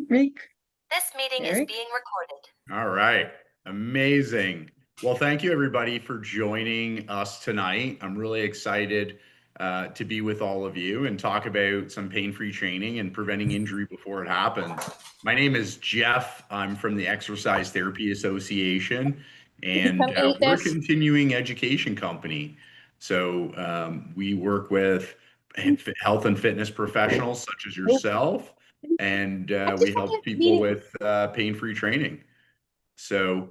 Rick, This meeting is Eric. being recorded. All right. Amazing. Well, thank you everybody for joining us tonight. I'm really excited to be with all of you and talk about some pain-free training and preventing injury before it happens. My name is Jeff. I'm from the Exercise Therapy Association, and we're a Amiguitas. continuing education company. So we work with health and fitness professionals such as yourself, and Aquí we está help people bien. with pain-free training. So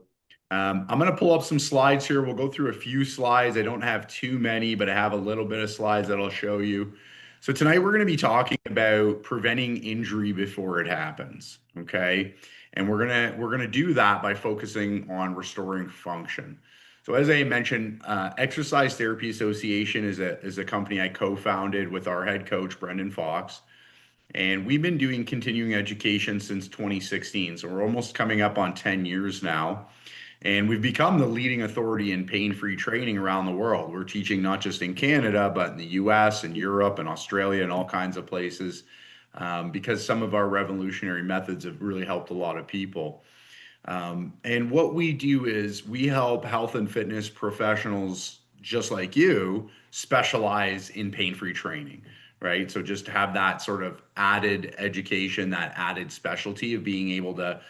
I'm going to pull up some slides here. We'll go through a few slides. I don't have too many, but I have a little bit of slides that I'll show you. So tonight we're going to be talking about preventing injury before it happens. Okay. And we're gonna do that by focusing on restoring function. So as I mentioned, Exercise Therapy Association is a company I co-founded with our head coach, Brendan Fox. And we've been doing continuing education since 2016. So we're almost coming up on 10 years now. And we've become the leading authority in pain free training around the world. We're teaching not just in Canada, but in the US and Europe and Australia and all kinds of places because some of our revolutionary methods have really helped a lot of people. And what we do is we help health and fitness professionals just like you specialize in pain free training, right? So just to have that sort of added education, that added specialty of being able to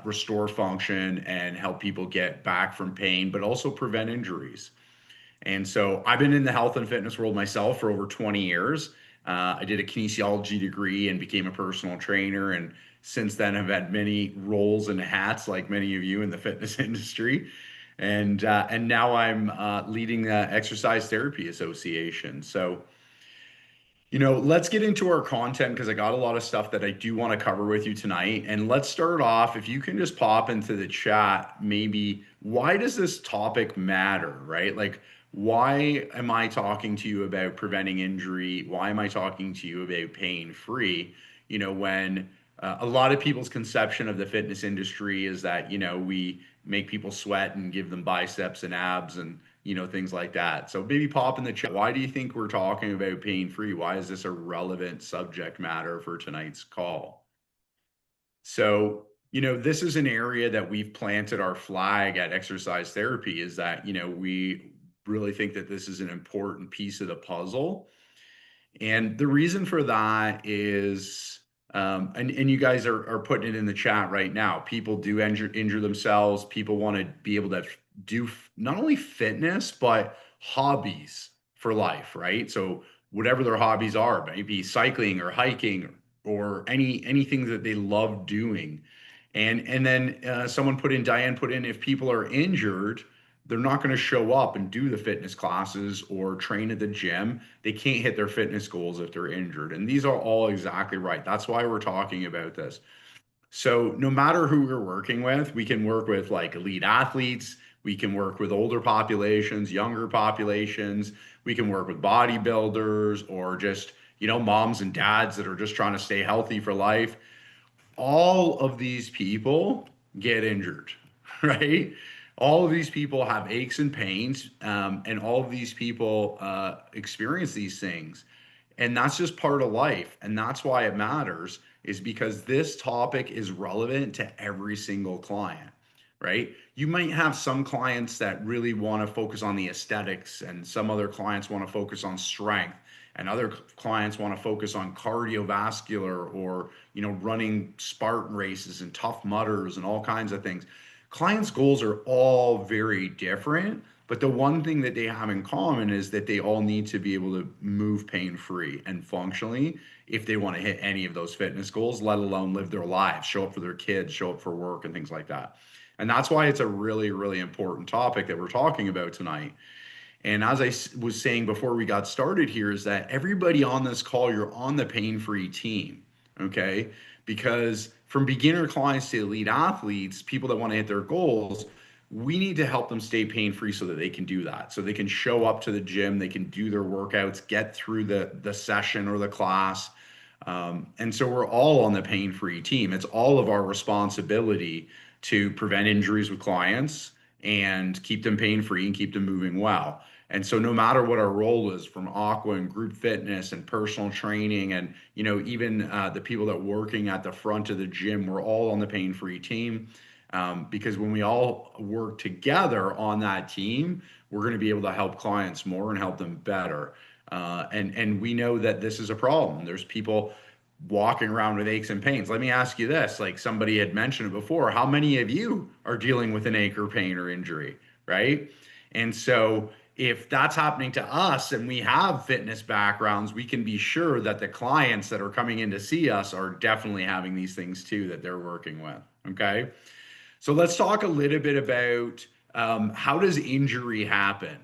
restore function and help people get back from pain, but also prevent injuries. And so I've been in the health and fitness world myself for over 20 years. I did a kinesiology degree and became a personal trainer. And since then, have had many roles and hats, like many of you in the fitness industry. And now I'm leading the Exercise Therapy Association. So, let's get into our content because I got a lot of stuff that I do want to cover with you tonight. And let's start off. If you can just pop into the chat, maybe why does this topic matter, right? Like, why am I talking to you about preventing injury? Why am I talking to you about pain free? When a lot of people's conception of the fitness industry is that, we make people sweat and give them biceps and abs and things like that. So maybe pop in the chat. Why do you think we're talking about pain free? Why is this a relevant subject matter for tonight's call? So, this is an area that we've planted our flag at Exercise Therapy is that, we really think that this is an important piece of the puzzle. And the reason for that is, and you guys are putting it in the chat right now. People do injure themselves. People want to be able to do not only fitness, but hobbies for life, right? So whatever their hobbies are, maybe cycling or hiking or anything that they love doing. And then Diane put in, if people are injured, they're not going to show up and do the fitness classes or train at the gym. They can't hit their fitness goals if they're injured. And these are all exactly right. That's why we're talking about this. So no matter who we're working with, we can work with like elite athletes, we can work with older populations, younger populations, we can work with bodybuilders or just, moms and dads that are just trying to stay healthy for life. All of these people get injured, right? All of these people have aches and pains, and all of these people experience these things. And that's just part of life. And that's why it matters, is because this topic is relevant to every single client, right? You might have some clients that really want to focus on the aesthetics, and some other clients want to focus on strength, and other clients want to focus on cardiovascular or, running Spartan races and Tough Mudders and all kinds of things. Clients' goals are all very different, but the one thing that they have in common is that they all need to be able to move pain free and functionally if they want to hit any of those fitness goals, let alone live their lives, show up for their kids, show up for work, and things like that. And that's why it's a really, really important topic that we're talking about tonight. And as I was saying before we got started here, is that everybody on this call, you're on the pain free team, okay? Because from beginner clients to elite athletes, people that want to hit their goals, we need to help them stay pain free so that they can do that. So they can show up to the gym, they can do their workouts, get through the session or the class. And so we're all on the pain free team. It's all of our responsibility to prevent injuries with clients and keep them pain free and keep them moving well. And so no matter what our role is, from aqua and group fitness and personal training, and even the people that working at the front of the gym, we're all on the Pain Free team. Because when we all work together on that team, we're going to be able to help clients more and help them better. And we know that this is a problem. There's people walking around with aches and pains. Let me ask you this, like somebody had mentioned it before, how many of you are dealing with an ache or pain or injury, right? And so if that's happening to us and we have fitness backgrounds, we can be sure that the clients that are coming in to see us are definitely having these things too that they're working with. Okay. So let's talk a little bit about how does injury happen?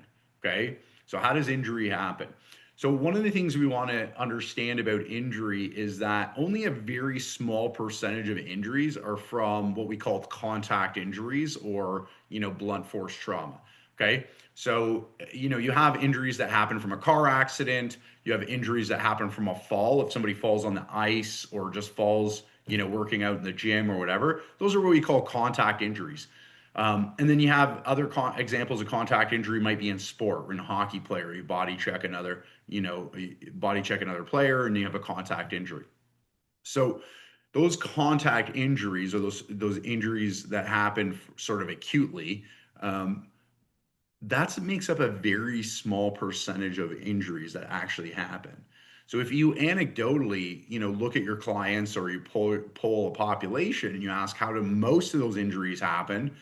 Okay. So how does injury happen? So one of the things we want to understand about injury is that only a very small percentage of injuries are from what we call contact injuries or, blunt force trauma. Okay. So, you have injuries that happen from a car accident. You have injuries that happen from a fall. If somebody falls on the ice or just falls, working out in the gym or whatever, those are what we call contact injuries. And then you have other examples of contact injury might be in sport. In a hockey player, you body check another player and you have a contact injury. So those contact injuries or those injuries that happen sort of acutely, that makes up a very small percentage of injuries that actually happen. So if you anecdotally, look at your clients or you poll a population and you ask how do most of those injuries happen,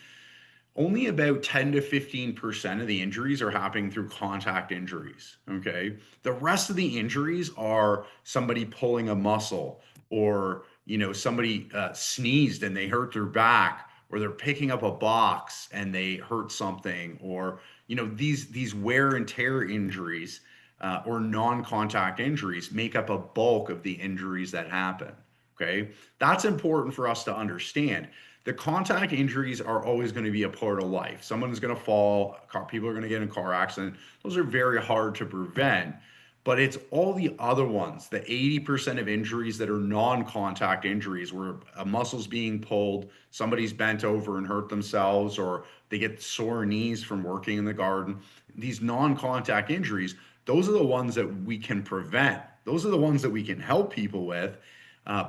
only about 10 to 15% of the injuries are happening through contact injuries. Okay. The rest of the injuries are somebody pulling a muscle or, somebody sneezed and they hurt their back, or they're picking up a box and they hurt something, or, these wear and tear injuries or non-contact injuries make up a bulk of the injuries that happen. Okay. That's important for us to understand. The contact injuries are always going to be a part of life. Someone is going to fall, people are going to get in a car accident. Those are very hard to prevent, but it's all the other ones, the 80% of injuries that are non-contact injuries where a muscle's being pulled, somebody's bent over and hurt themselves, or they get sore knees from working in the garden. These non-contact injuries, those are the ones that we can prevent. Those are the ones that we can help people with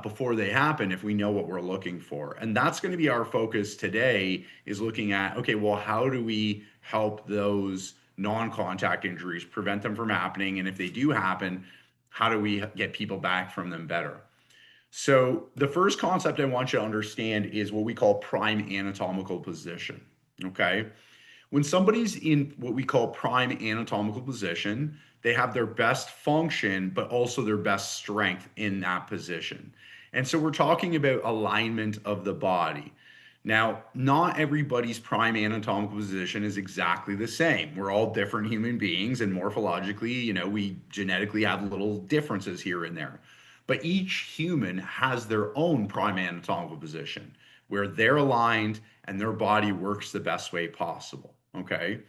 before they happen if we know what we're looking for. And that's going to be our focus today, is looking at, okay, well, how do we help those non-contact injuries, prevent them from happening? And if they do happen, how do we get people back from them better? So the first concept I want you to understand is what we call prime anatomical position. Okay. When somebody's in what we call prime anatomical position, they have their best function, but also their best strength in that position. And so we're talking about alignment of the body. Now, not everybody's prime anatomical position is exactly the same. We're all different human beings, and morphologically, we genetically have little differences here and there. But each human has their own prime anatomical position where they're aligned and their body works the best way possible. Okay.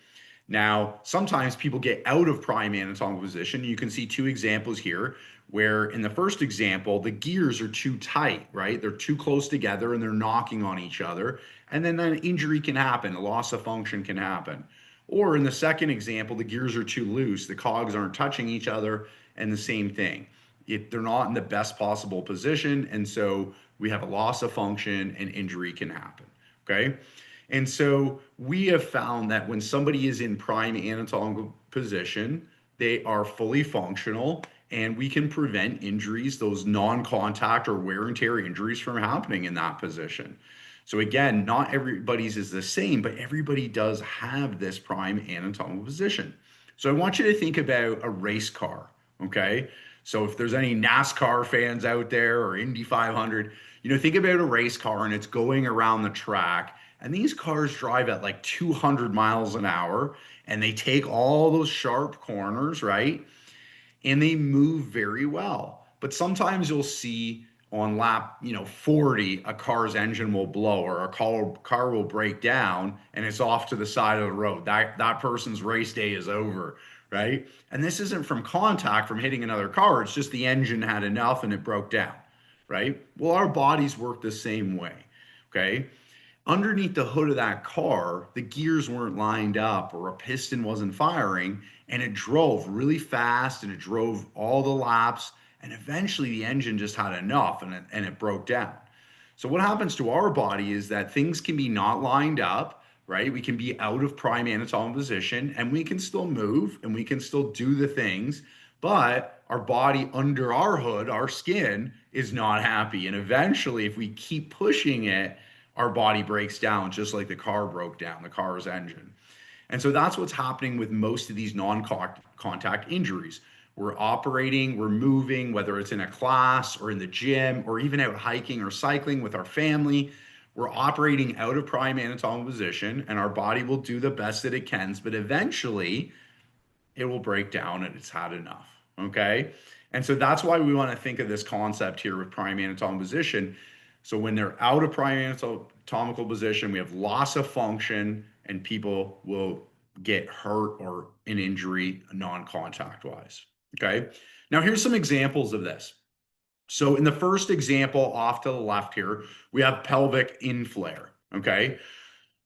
Now, sometimes people get out of prime anatomical position. You can see two examples here where in the first example, the gears are too tight, right? They're too close together and they're knocking on each other. And then an injury can happen, a loss of function can happen. Or in the second example, the gears are too loose, the cogs aren't touching each other, and the same thing. They're not in the best possible position. And so we have a loss of function and injury can happen. Okay. And so we have found that when somebody is in prime anatomical position, they are fully functional and we can prevent injuries, those non-contact or wear and tear injuries, from happening in that position. So again, not everybody's is the same, but everybody does have this prime anatomical position. So I want you to think about a race car, okay? So if there's any NASCAR fans out there or Indy 500, think about a race car and it's going around the track, and these cars drive at like 200 miles an hour and they take all those sharp corners, right? And they move very well. But sometimes you'll see on lap, 40, a car's engine will blow or a car will break down and it's off to the side of the road. That person's race day is over, right? And this isn't from contact, from hitting another car. It's just the engine had enough and it broke down, right? Well, our bodies work the same way, okay? underneath the hood of that car, the gears weren't lined up or a piston wasn't firing, and it drove really fast and it drove all the laps. And eventually the engine just had enough and it broke down. So, what happens to our body is that things can be not lined up, right? We can be out of prime anatomical position and we can still move and we can still do the things, but our body under our hood, our skin, is not happy. And eventually, if we keep pushing it, our body breaks down just like the car broke down, the car's engine. And so that's what's happening with most of these non-contact injuries. We're operating, we're moving, whether it's in a class or in the gym or even out hiking or cycling with our family. We're operating out of prime anatomical position and our body will do the best that it can, but eventually it will break down and it's had enough. Okay. And so that's why we want to think of this concept here with prime anatomical position. So when they're out of prime anatomical position, we have loss of function and people will get hurt or an injury non-contact wise. Okay. Now here's some examples of this. So in the first example off to the left here, we have pelvic inflare. Okay.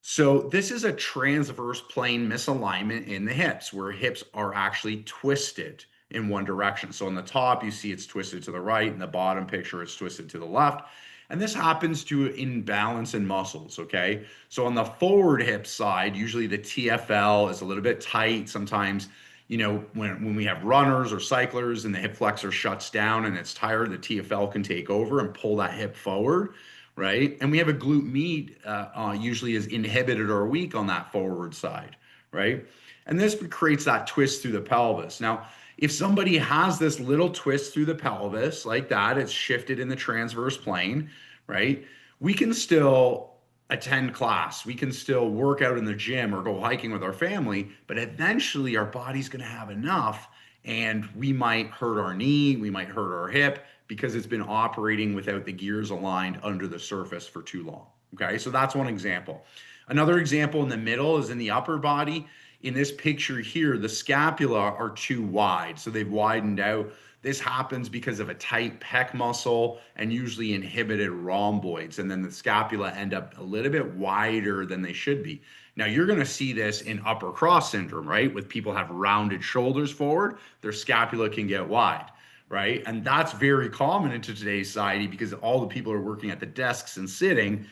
So this is a transverse plane misalignment in the hips where hips are actually twisted in one direction. So on the top, you see it's twisted to the right. In the bottom picture, it's twisted to the left. And this happens to imbalance in muscles, okay? So on the forward hip side, usually the TFL is a little bit tight. Sometimes, when we have runners or cyclers and the hip flexor shuts down and it's tired, the TFL can take over and pull that hip forward, right? And we have a glute med usually is inhibited or weak on that forward side, right? And this creates that twist through the pelvis. Now, if somebody has this little twist through the pelvis like that, it's shifted in the transverse plane, right? We can still attend class. We can still work out in the gym or go hiking with our family, but eventually our body's going to have enough and we might hurt our knee, we might hurt our hip because it's been operating without the gears aligned under the surface for too long. Okay, so that's one example. Another example in the middle is in the upper body. In this picture here, the scapula are too wide, so they've widened out. This happens because of a tight pec muscle and usually inhibited rhomboids, and then the scapula end up a little bit wider than they should be. Now, you're going to see this in upper cross syndrome, right? With people have rounded shoulders forward, their scapula can get wide, right? And that's very common in today's society because all the people are working at the desks and sitting,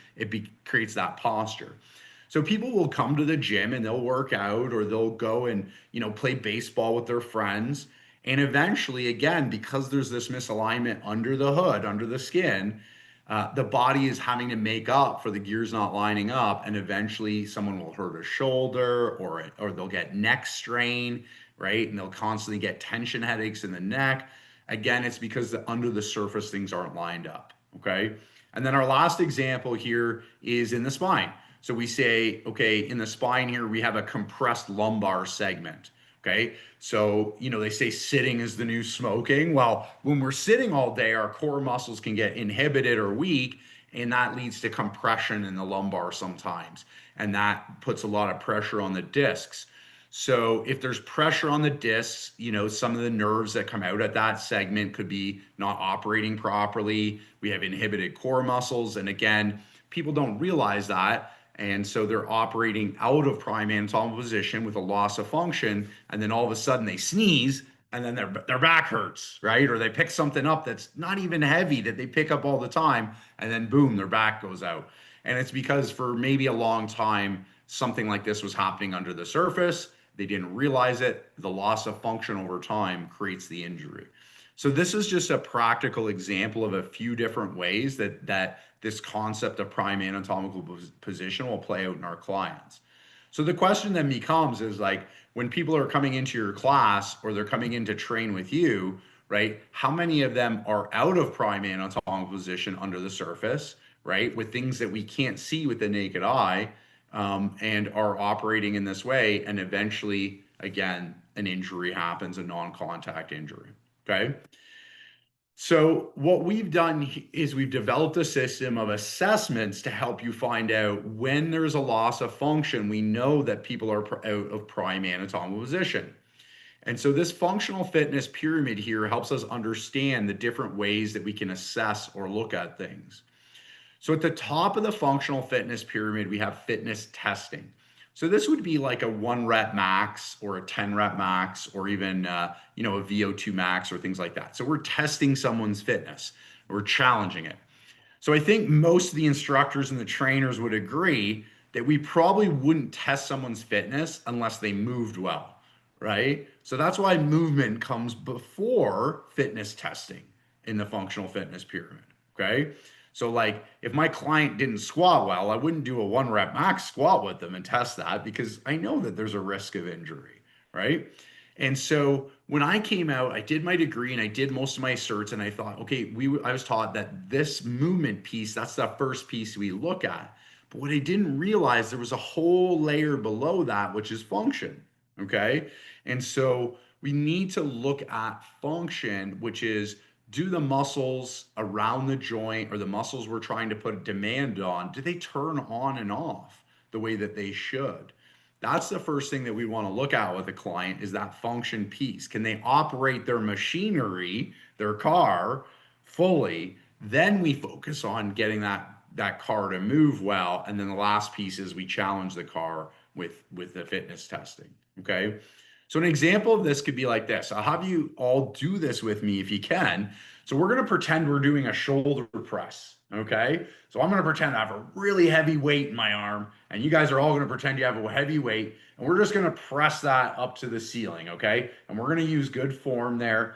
creates that posture. So people will come to the gym and they'll work out or they'll go and, play baseball with their friends. And eventually, again, because there's this misalignment under the hood, under the skin, the body is having to make up for the gears not lining up. And eventually someone will hurt a shoulder or they'll get neck strain, right? And they'll constantly get tension headaches in the neck. Again, it's because under the surface, things aren't lined up, okay? And then our last example here is in the spine. So we say, okay, in the spine here, we have a compressed lumbar segment. Okay. So, they say sitting is the new smoking. Well, when we're sitting all day, our core muscles can get inhibited or weak, and that leads to compression in the lumbar sometimes. And that puts a lot of pressure on the discs. So if there's pressure on the discs, some of the nerves that come out at that segment could be not operating properly. We have inhibited core muscles. And again, people don't realize that. And so they're operating out of prime anatomical position with a loss of function. And then all of a sudden they sneeze and then their back hurts, right? Or they pick something up that's not even heavy that they pick up all the time. And then boom, their back goes out. And it's because for maybe a long time, something like this was happening under the surface. They didn't realize it. The loss of function over time creates the injury. So this is just a practical example of a few different ways that this concept of prime anatomical position will play out in our clients. So the question then becomes is like, when people are coming into your class or they're coming in to train with you, right? How many of them are out of prime anatomical position under the surface, right? With things that we can't see with the naked eye, and are operating in this way. And eventually, again, an injury happens, a non-contact injury. Okay. So what we've done is we've developed a system of assessments to help you find out when there's a loss of function. We know that people are out of prime anatomical position. And so this functional fitness pyramid here helps us understand the different ways that we can assess or look at things. So at the top of the functional fitness pyramid, we have fitness testing. So this would be like a 1 rep max or a 10 rep max, or even a VO2 max or things like that. So we're testing someone's fitness, we're challenging it. So I think most of the instructors and the trainers would agree that we probably wouldn't test someone's fitness unless they moved well, right? So that's why movement comes before fitness testing in the functional fitness pyramid, okay? So like if my client didn't squat well, I wouldn't do a 1 rep max squat with them and test that, because I know that there's a risk of injury, right? And so when I came out, I did my degree and I did most of my certs, and I thought, okay, I was taught that this movement piece, that's the first piece we look at. But what I didn't realize, there was a whole layer below that, which is function. Okay. And so we need to look at function, which is, do the muscles around the joint, or the muscles we're trying to put demand on, do they turn on and off the way that they should? That's the first thing that we want to look at with a client, is that function piece. Can they operate their machinery, their car, fully? Then we focus on getting that car to move well. And then the last piece is we challenge the car with the fitness testing. Okay. So an example of this could be like this. I'll have you all do this with me if you can. So we're going to pretend we're doing a shoulder press. Okay. So I'm going to pretend I have a really heavy weight in my arm, and you guys are all going to pretend you have a heavy weight, and we're just going to press that up to the ceiling. Okay. And we're going to use good form there.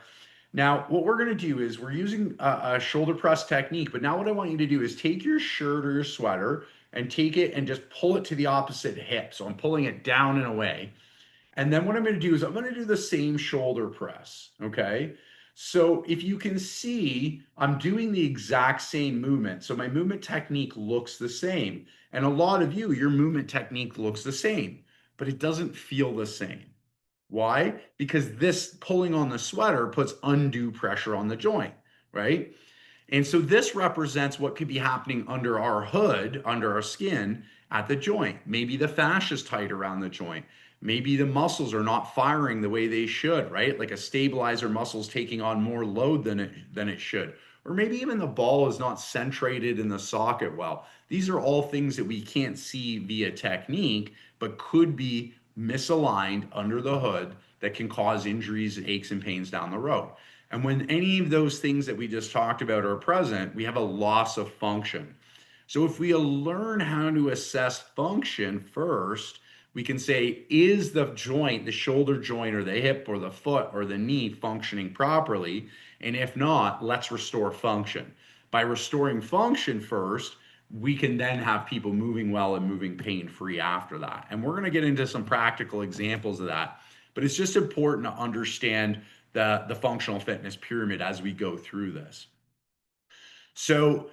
Now, what we're going to do is we're using a shoulder press technique, but now what I want you to do is take your shirt or your sweater and take it and just pull it to the opposite hip. So I'm pulling it down and away. And then what I'm going to do is I'm going to do the same shoulder press. Okay. So if you can see, I'm doing the exact same movement. So my movement technique looks the same. And a lot of you, your movement technique looks the same, but it doesn't feel the same. Why? Because this pulling on the sweater puts undue pressure on the joint, right? And so this represents what could be happening under our hood, under our skin at the joint. Maybe the fascia is tight around the joint. Maybe the muscles are not firing the way they should, right? Like a stabilizer muscle's taking on more load than it should. Or maybe even the ball is not centrated in the socket well. These are all things that we can't see via technique, but could be misaligned under the hood that can cause injuries, aches, and pains down the road. And when any of those things that we just talked about are present, we have a loss of function. So if we learn how to assess function first, we can say, is the joint, the shoulder joint or the hip or the foot or the knee functioning properly? And if not, let's restore function. By restoring function first, we can then have people moving well and moving pain-free after that. And we're going to get into some practical examples of that. But it's just important to understand the functional fitness pyramid as we go through this. So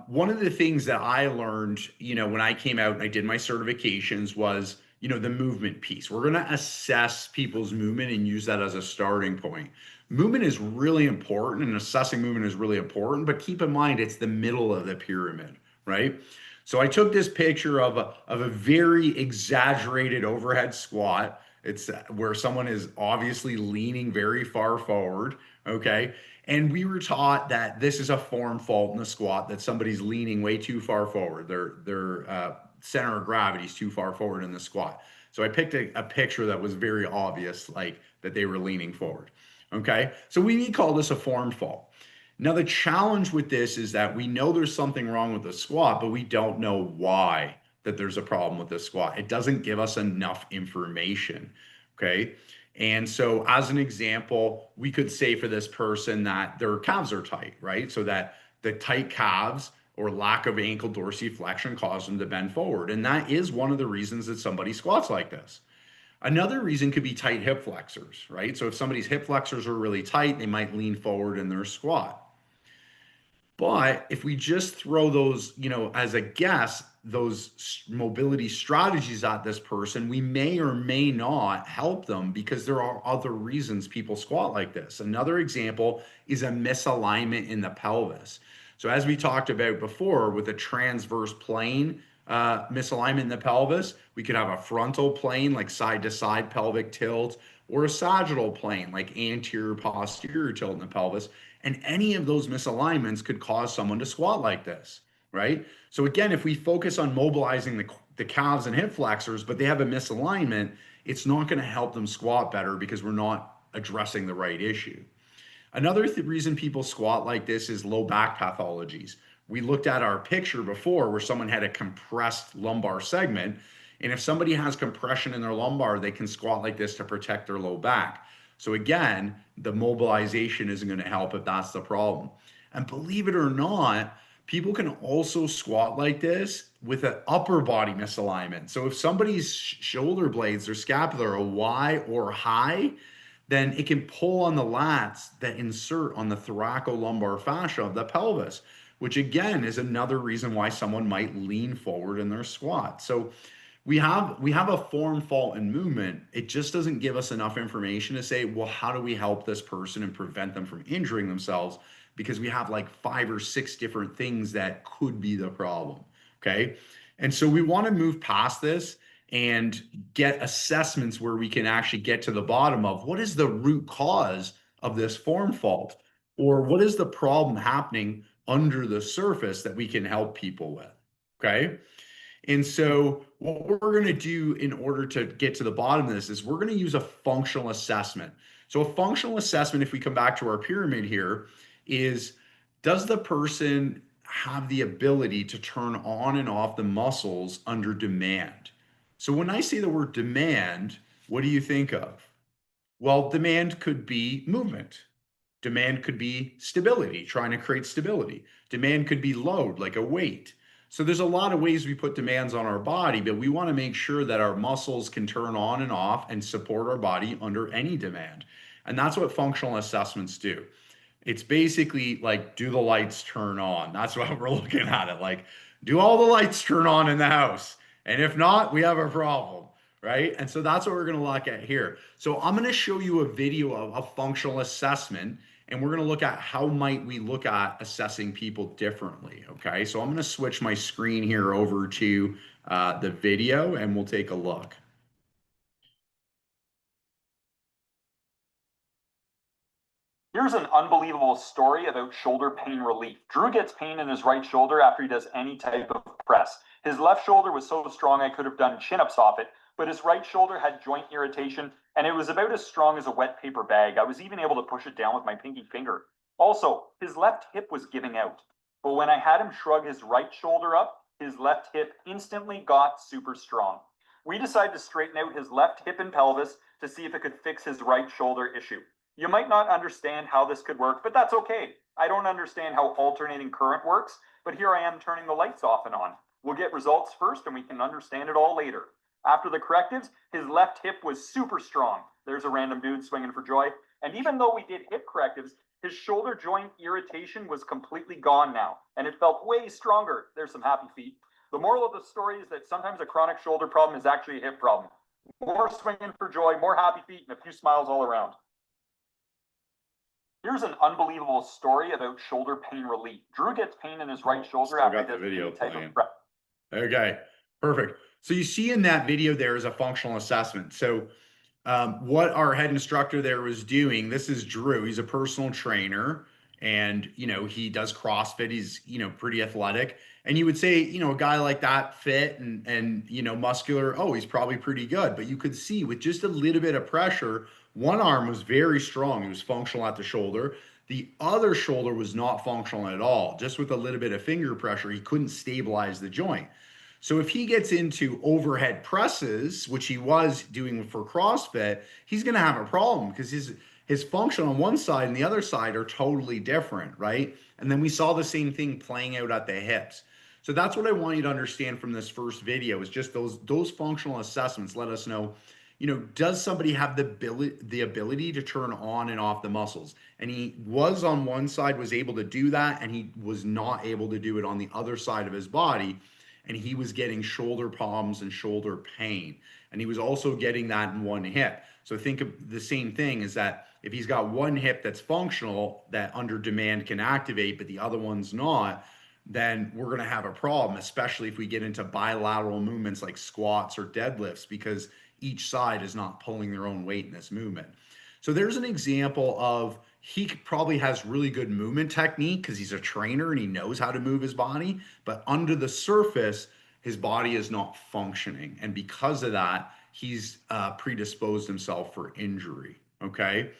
one of the things that I learned, when I came out and I did my certifications was, the movement piece. We're going to assess people's movement and use that as a starting point. Movement is really important, and assessing movement is really important, but keep in mind, it's the middle of the pyramid, right? So I took this picture of a very exaggerated overhead squat. It's where someone is obviously leaning very far forward, okay? And we were taught that this is a form fault in the squat, that somebody's leaning way too far forward. Their center of gravity is too far forward in the squat. So I picked a picture that was very obvious, like that they were leaning forward. Okay, so we call this a form fault. Now, the challenge with this is that we know there's something wrong with the squat, but we don't know why that there's a problem with the squat. It doesn't give us enough information. Okay. And so, as an example, we could say for this person that their calves are tight, right? So that the tight calves or lack of ankle dorsiflexion cause them to bend forward. And that is one of the reasons that somebody squats like this. Another reason could be tight hip flexors, right? So if somebody's hip flexors are really tight, they might lean forward in their squat. But if we just throw those, as a guess, those mobility strategies at this person, we may or may not help them, because there are other reasons people squat like this. Another example is a misalignment in the pelvis. So as we talked about before, with a transverse plane misalignment in the pelvis, we could have a frontal plane, like side to side pelvic tilt, or a sagittal plane, like anterior posterior tilt in the pelvis. And any of those misalignments could cause someone to squat like this. right? So again, if we focus on mobilizing the calves and hip flexors, but they have a misalignment, it's not going to help them squat better because we're not addressing the right issue. Another reason people squat like this is low back pathologies. We looked at our picture before where someone had a compressed lumbar segment. And if somebody has compression in their lumbar, they can squat like this to protect their low back. So again, the mobilization isn't going to help if that's the problem. And believe it or not, people can also squat like this with an upper body misalignment. So if somebody's shoulder blades or scapula are wide or high, then it can pull on the lats that insert on the thoracolumbar fascia of the pelvis, which again is another reason why someone might lean forward in their squat. So we have a form, fault, and movement. It just doesn't give us enough information to say, well, how do we help this person and prevent them from injuring themselves? Because we have like 5 or 6 different things that could be the problem. Okay. And so we want to move past this and get assessments where we can actually get to the bottom of what is the root cause of this form fault, or what is the problem happening under the surface that we can help people with. Okay. And so what we're going to do in order to get to the bottom of this is we're going to use a functional assessment. So a functional assessment, if we come back to our pyramid here, is does the person have the ability to turn on and off the muscles under demand? So when I say the word demand, what do you think of? Well, demand could be movement. Demand could be stability, trying to create stability. Demand could be load, like a weight. So there's a lot of ways we put demands on our body, but we want to make sure that our muscles can turn on and off and support our body under any demand. And that's what functional assessments do. It's basically like, do the lights turn on? That's what we're looking at it. Like, do all the lights turn on in the house? And if not, we have a problem, right? And so that's what we're going to look at here. So I'm going to show you a video of a functional assessment, and we're going to look at how might we look at assessing people differently. Okay, so I'm going to switch my screen here over to the video, and we'll take a look. Here's an unbelievable story about shoulder pain relief. Drew gets pain in his right shoulder after he does any type of press. His left shoulder was so strong I could have done chin-ups off it, but his right shoulder had joint irritation, and it was about as strong as a wet paper bag. I was even able to push it down with my pinky finger. Also, his left hip was giving out. But when I had him shrug his right shoulder up, his left hip instantly got super strong. We decided to straighten out his left hip and pelvis to see if it could fix his right shoulder issue. You might not understand how this could work, but that's okay. I don't understand how alternating current works, but here I am turning the lights off and on. We'll get results first and we can understand it all later. After the correctives, his left hip was super strong. There's a random dude swinging for joy. And even though we did hip correctives, his shoulder joint irritation was completely gone now, and it felt way stronger. There's some happy feet. The moral of the story is that sometimes a chronic shoulder problem is actually a hip problem. More swinging for joy, more happy feet, and a few smiles all around. Here's an unbelievable story about shoulder pain relief. Drew gets pain in his right shoulder Still after got the this video type playing. of prep. Okay, perfect. So you see in that video there is a functional assessment. So what our head instructor there was doing, this is Drew. He's a personal trainer, and he does CrossFit. He's pretty athletic, and you would say a guy like that, fit and muscular, oh, he's probably pretty good. But you could see with just a little bit of pressure, one arm was very strong. It was functional at the shoulder. The other shoulder was not functional at all. Just with a little bit of finger pressure, he couldn't stabilize the joint. So if he gets into overhead presses, which he was doing for CrossFit, he's going to have a problem because his function on one side and the other side are totally different, right? And then we saw the same thing playing out at the hips. So that's what I want you to understand from this first video is just those functional assessments let us know, does somebody have the ability to turn on and off the muscles? And he was on one side, was able to do that, and he was not able to do it on the other side of his body. And he was getting shoulder problems and shoulder pain. And he was also getting that in one hip. So think of the same thing is that if he's got one hip that's functional that under demand can activate, but the other one's not, then we're going to have a problem, especially if we get into bilateral movements like squats or deadlifts, because each side is not pulling their own weight in this movement. So there's an example of, probably has really good movement technique because he's a trainer and he knows how to move his body. But under the surface, his body is not functioning. And because of that, he's predisposed himself for injury. Okay.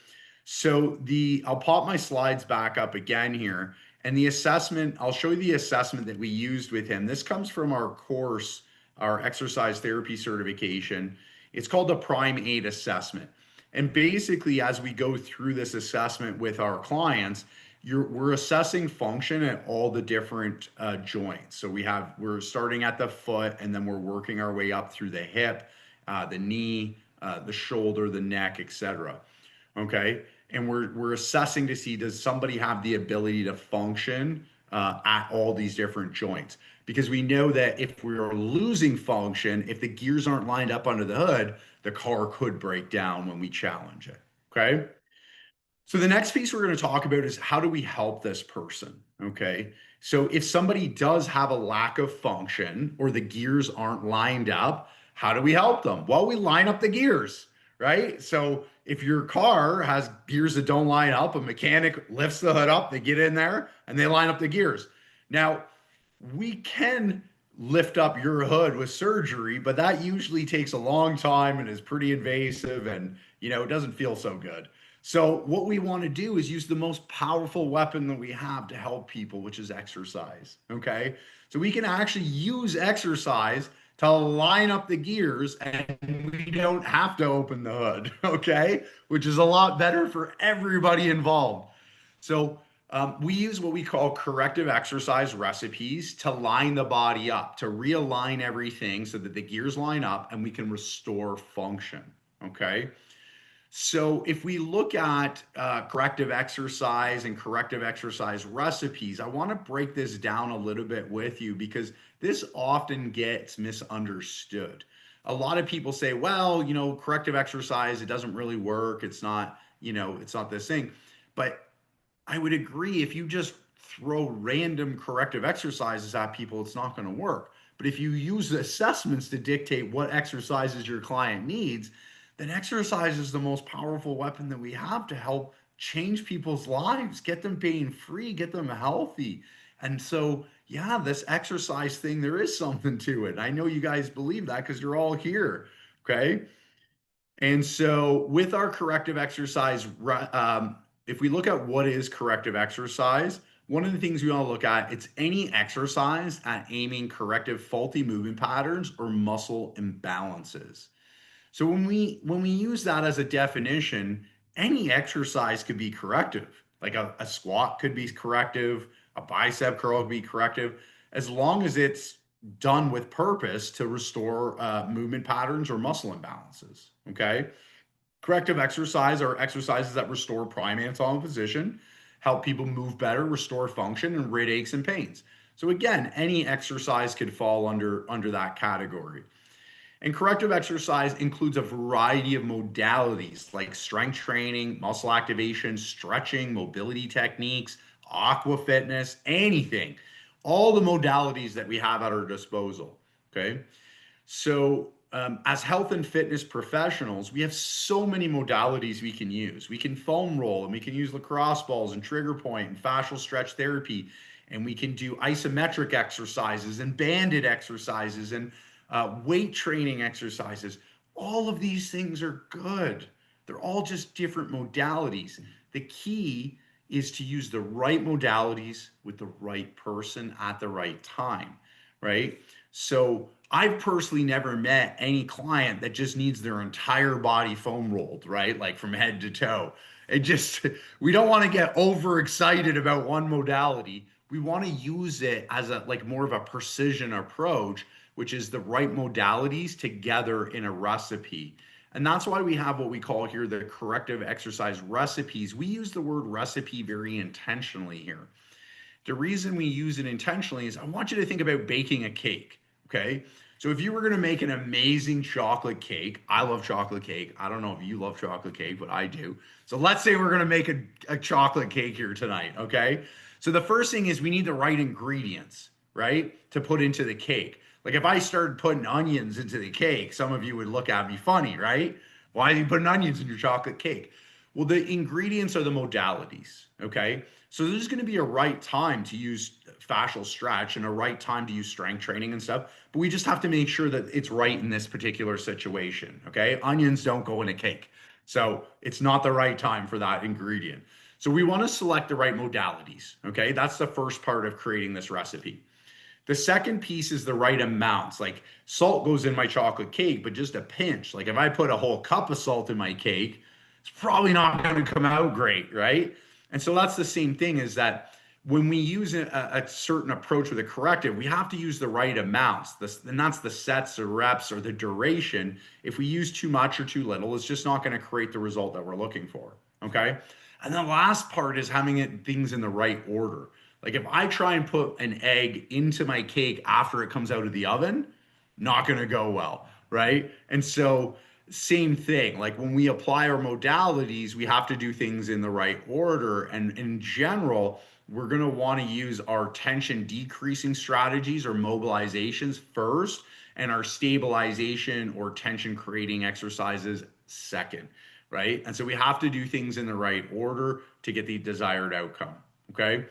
So I'll pop my slides back up again here. And the assessment, I'll show you the assessment that we used with him. This comes from our course, our exercise therapy certification. It's called the Prime 8 assessment. And basically, as we go through this assessment with our clients, we're assessing function at all the different joints. So we're starting at the foot, and then we're working our way up through the hip, the knee, the shoulder, the neck, etc. Okay, and we're assessing to see, does somebody have the ability to function at all these different joints? Because we know that if we're losing function, if the gears aren't lined up under the hood, the car could break down when we challenge it. Okay. So the next piece we're going to talk about is how do we help this person? Okay. So if somebody does have a lack of function or the gears aren't lined up, how do we help them? Well, we line up the gears, right? So if your car has gears that don't line up, a mechanic lifts the hood up, they get in there and they line up the gears. Now, we can lift up your hood with surgery, but that usually takes a long time and is pretty invasive, and it doesn't feel so good. So what we want to do is use the most powerful weapon that we have to help people, which is exercise. Okay. So we can actually use exercise to line up the gears, and we don't have to open the hood. Okay. Which is a lot better for everybody involved. So we use what we call corrective exercise recipes to line the body up, to realign everything so that the gears line up and we can restore function. Okay. So if we look at corrective exercise and corrective exercise recipes, I want to break this down a little bit with you because this often gets misunderstood. A lot of people say, well, corrective exercise, it doesn't really work. It's not, it's not this thing. But I would agree, if you just throw random corrective exercises at people, it's not going to work. But if you use the assessments to dictate what exercises your client needs, then exercise is the most powerful weapon that we have to help change people's lives, get them pain free, get them healthy. And so, yeah, this exercise thing, there is something to it. I know you guys believe that because you're all here. Okay. And so with our corrective exercise, if we look at what is corrective exercise, one of the things we want to look at, it's any exercise at aiming corrective faulty movement patterns or muscle imbalances. So when we use that as a definition, any exercise could be corrective. Like a squat could be corrective, a bicep curl could be corrective, as long as it's done with purpose to restore movement patterns or muscle imbalances. Okay. Corrective exercise are exercises that restore prime anatomical position, help people move better, restore function, and rid aches and pains. So again, any exercise could fall under that category. And corrective exercise includes a variety of modalities like strength training, muscle activation, stretching, mobility techniques, aqua fitness, anything, all the modalities that we have at our disposal. Okay. So as health and fitness professionals, we have so many modalities we can use. We can foam roll, and we can use lacrosse balls and trigger point and fascial stretch therapy. And we can do isometric exercises and banded exercises and weight training exercises. All of these things are good. They're all just different modalities. The key is to use the right modalities with the right person at the right time, right? So I've personally never met any client that just needs their entire body foam rolled, right? Like from head to toe. We don't want to get overexcited about one modality. We want to use it as more of a precision approach, which is the right modalities together in a recipe. And that's why we have what we call here the corrective exercise recipes. We use the word recipe very intentionally here. The reason we use it intentionally is I want you to think about baking a cake, okay? So if you were going to make an amazing chocolate cake, I love chocolate cake. I don't know if you love chocolate cake, but I do. So let's say we're going to make a chocolate cake here tonight, okay? So the first thing is we need the right ingredients, right, to put into the cake. Like if I started putting onions into the cake, some of you would look at me funny, right? Why are you putting onions in your chocolate cake? Well, the ingredients are the modalities, okay? So there's going to be a right time to use fascial stretch and a right time to use strength training and stuff, but we just have to make sure that it's right in this particular situation, okay? Onions don't go in a cake. So it's not the right time for that ingredient. So we want to select the right modalities, okay? That's the first part of creating this recipe. The second piece is the right amounts. Like salt goes in my chocolate cake, but just a pinch. Like if I put a whole cup of salt in my cake, it's probably not going to come out great, right? And so that's the same thing is that when we use a certain approach with a corrective, we have to use the right amounts. And that's the sets or reps or the duration. If we use too much or too little, it's just not going to create the result that we're looking for. Okay. And the last part is having things in the right order. Like if I try and put an egg into my cake after it comes out of the oven, not going to go well, right? And so same thing, like when we apply our modalities, we have to do things in the right order. And in general, we're going to want to use our tension decreasing strategies or mobilizations first, and our stabilization or tension creating exercises second, right? And so we have to do things in the right order to get the desired outcome, okay?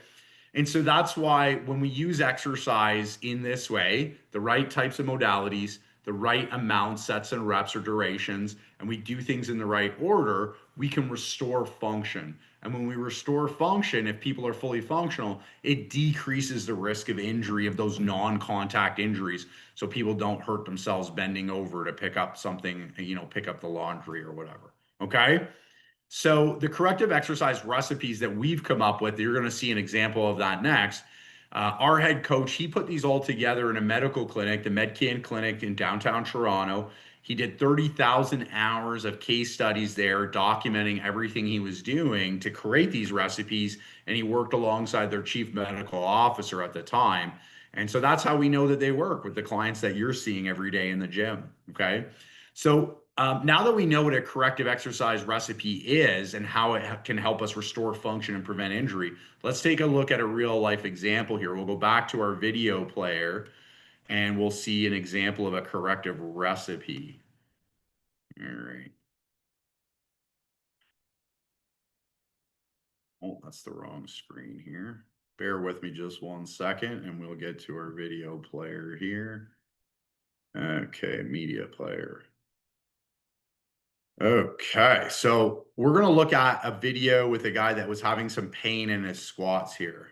And so that's why when we use exercise in this way, the right types of modalities, the right amount, sets and reps or durations, and we do things in the right order, we can restore function. And when we restore function, if people are fully functional, it decreases the risk of injury of those non-contact injuries. So people don't hurt themselves bending over to pick up something, pick up the laundry or whatever. Okay. So the corrective exercise recipes that we've come up with, you're going to see an example of that next. Our head coach, he put these all together in a medical clinic, the MedCan Clinic in downtown Toronto. He did 30,000 hours of case studies there, documenting everything he was doing to create these recipes. And he worked alongside their chief medical officer at the time. And so that's how we know that they work with the clients that you're seeing every day in the gym. Okay. So now that we know what a corrective exercise recipe is and how it can help us restore function and prevent injury, let's take a look at a real life example here. We'll go back to our video player and we'll see an example of a corrective recipe. All right. Oh, that's the wrong screen here. Bear with me just 1 second and we'll get to our video player here. Okay, media player. Okay, so we're going to look at a video with a guy that was having some pain in his squats here.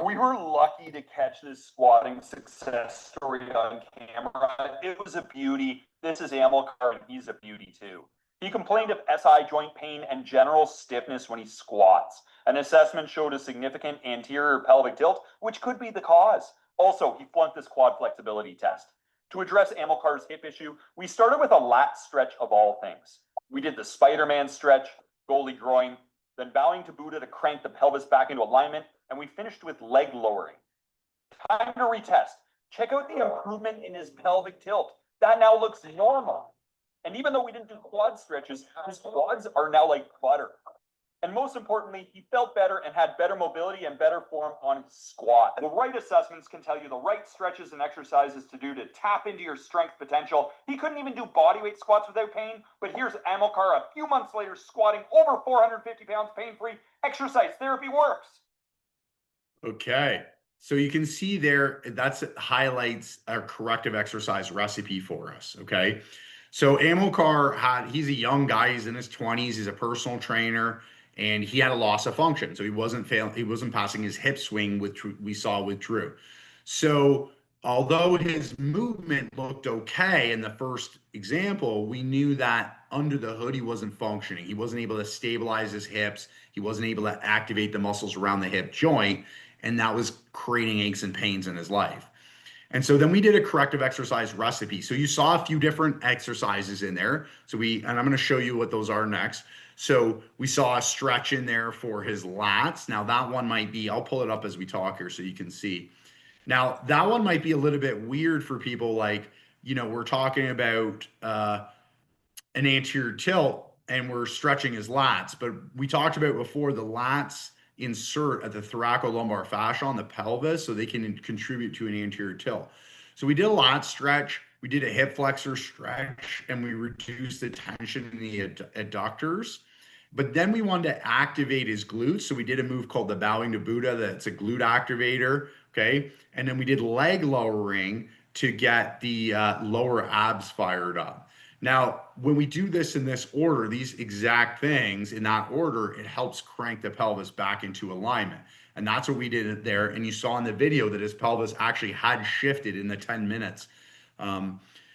We were lucky to catch this squatting success story on camera. It was a beauty. This is Amilcar, and he's a beauty too. He complained of SI joint pain and general stiffness when he squats. An assessment showed a significant anterior pelvic tilt, which could be the cause. Also, he flunked this quad flexibility test. To address Amilcar's hip issue, we started with a lat stretch of all things. We did the Spider-Man stretch, goalie groin, then bowing to Buddha to crank the pelvis back into alignment, and we finished with leg lowering. Time to retest. Check out the improvement in his pelvic tilt. That now looks normal. And even though we didn't do quad stretches, his quads are now like butter. And most importantly, he felt better and had better mobility and better form on his squat. The right assessments can tell you the right stretches and exercises to do to tap into your strength potential. He couldn't even do bodyweight squats without pain, but here's Amilcar a few months later squatting over 450 pounds pain-free. Exercise therapy works. Okay, so you can see there, that's highlights our corrective exercise recipe for us, okay? So Amilcar he's a young guy, he's in his 20s, he's a personal trainer, and he had a loss of function. So he wasn't passing his hip swing, which we saw with Drew. So although his movement looked okay in the first example, we knew that under the hood, he wasn't functioning. He wasn't able to stabilize his hips. He wasn't able to activate the muscles around the hip joint. And that was creating aches and pains in his life. And so then we did a corrective exercise recipe. So you saw a few different exercises in there. And I'm going to show you what those are next. So we saw a stretch in there for his lats. Now that one might be, I'll pull it up as we talk here so you can see. Now that one might be a little bit weird for people, like, we're talking about an anterior tilt and we're stretching his lats, but we talked about before the lats insert at the thoracolumbar fascia on the pelvis so they can contribute to an anterior tilt. So we did a lat stretch, we did a hip flexor stretch, and we reduced the tension in the adductors. But then we wanted to activate his glutes. So we did a move called the bowing to Buddha. That's a glute activator. Okay. And then we did leg lowering to get the lower abs fired up. Now, when we do this in this order, these exact things in that order, it helps crank the pelvis back into alignment. And that's what we did there. And you saw in the video that his pelvis actually had shifted in the 10 minutes.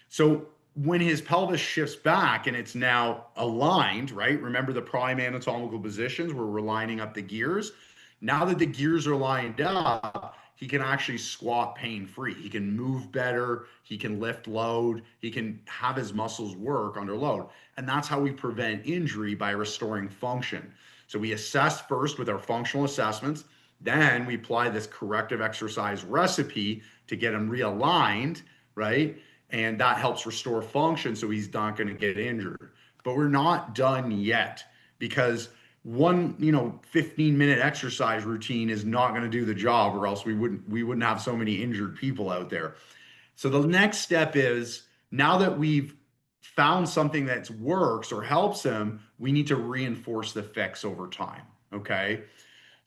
So when his pelvis shifts back and it's now aligned, right? Remember the prime anatomical positions where we're lining up the gears. Now that the gears are lined up, he can actually squat pain free. He can move better. He can lift load. He can have his muscles work under load. And that's how we prevent injury, by restoring function. So we assess first with our functional assessments. Then we apply this corrective exercise recipe to get him realigned, right? And that helps restore function so he's not going to get injured. But we're not done yet, because one 15-minute exercise routine is not going to do the job, or else we wouldn't have so many injured people out there. So the next step is, now that we've found something that works or helps him, we need to reinforce the fix over time. Okay.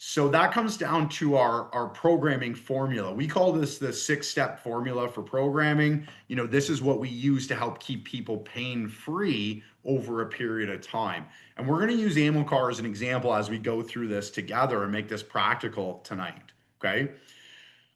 So that comes down to our programming formula. We call this the 6-step formula for programming. This is what we use to help keep people pain-free over a period of time. And we're going to use Amilcar as an example as we go through this together and make this practical tonight. Okay.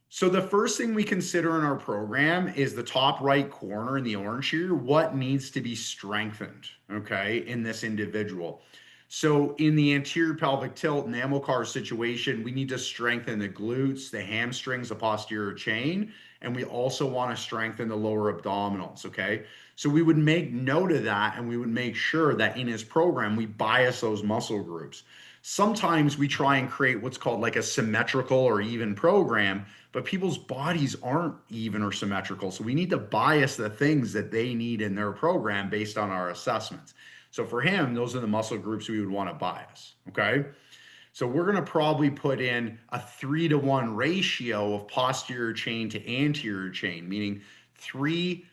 So the first thing we consider in our program is the top right corner in the orange here. What needs to be strengthened, okay, in this individual? So in the anterior pelvic tilt and Amilcar situation, we need to strengthen the glutes, the hamstrings, the posterior chain, and we also want to strengthen the lower abdominals, okay? So we would make note of that, and we would make sure that in his program, we bias those muscle groups. Sometimes we try and create what's called like a symmetrical or even program, but people's bodies aren't even or symmetrical. So we need to bias the things that they need in their program based on our assessments. So for him, those are the muscle groups we would want to bias, okay? So we're going to probably put in a 3-to-1 ratio of posterior chain to anterior chain, meaning 3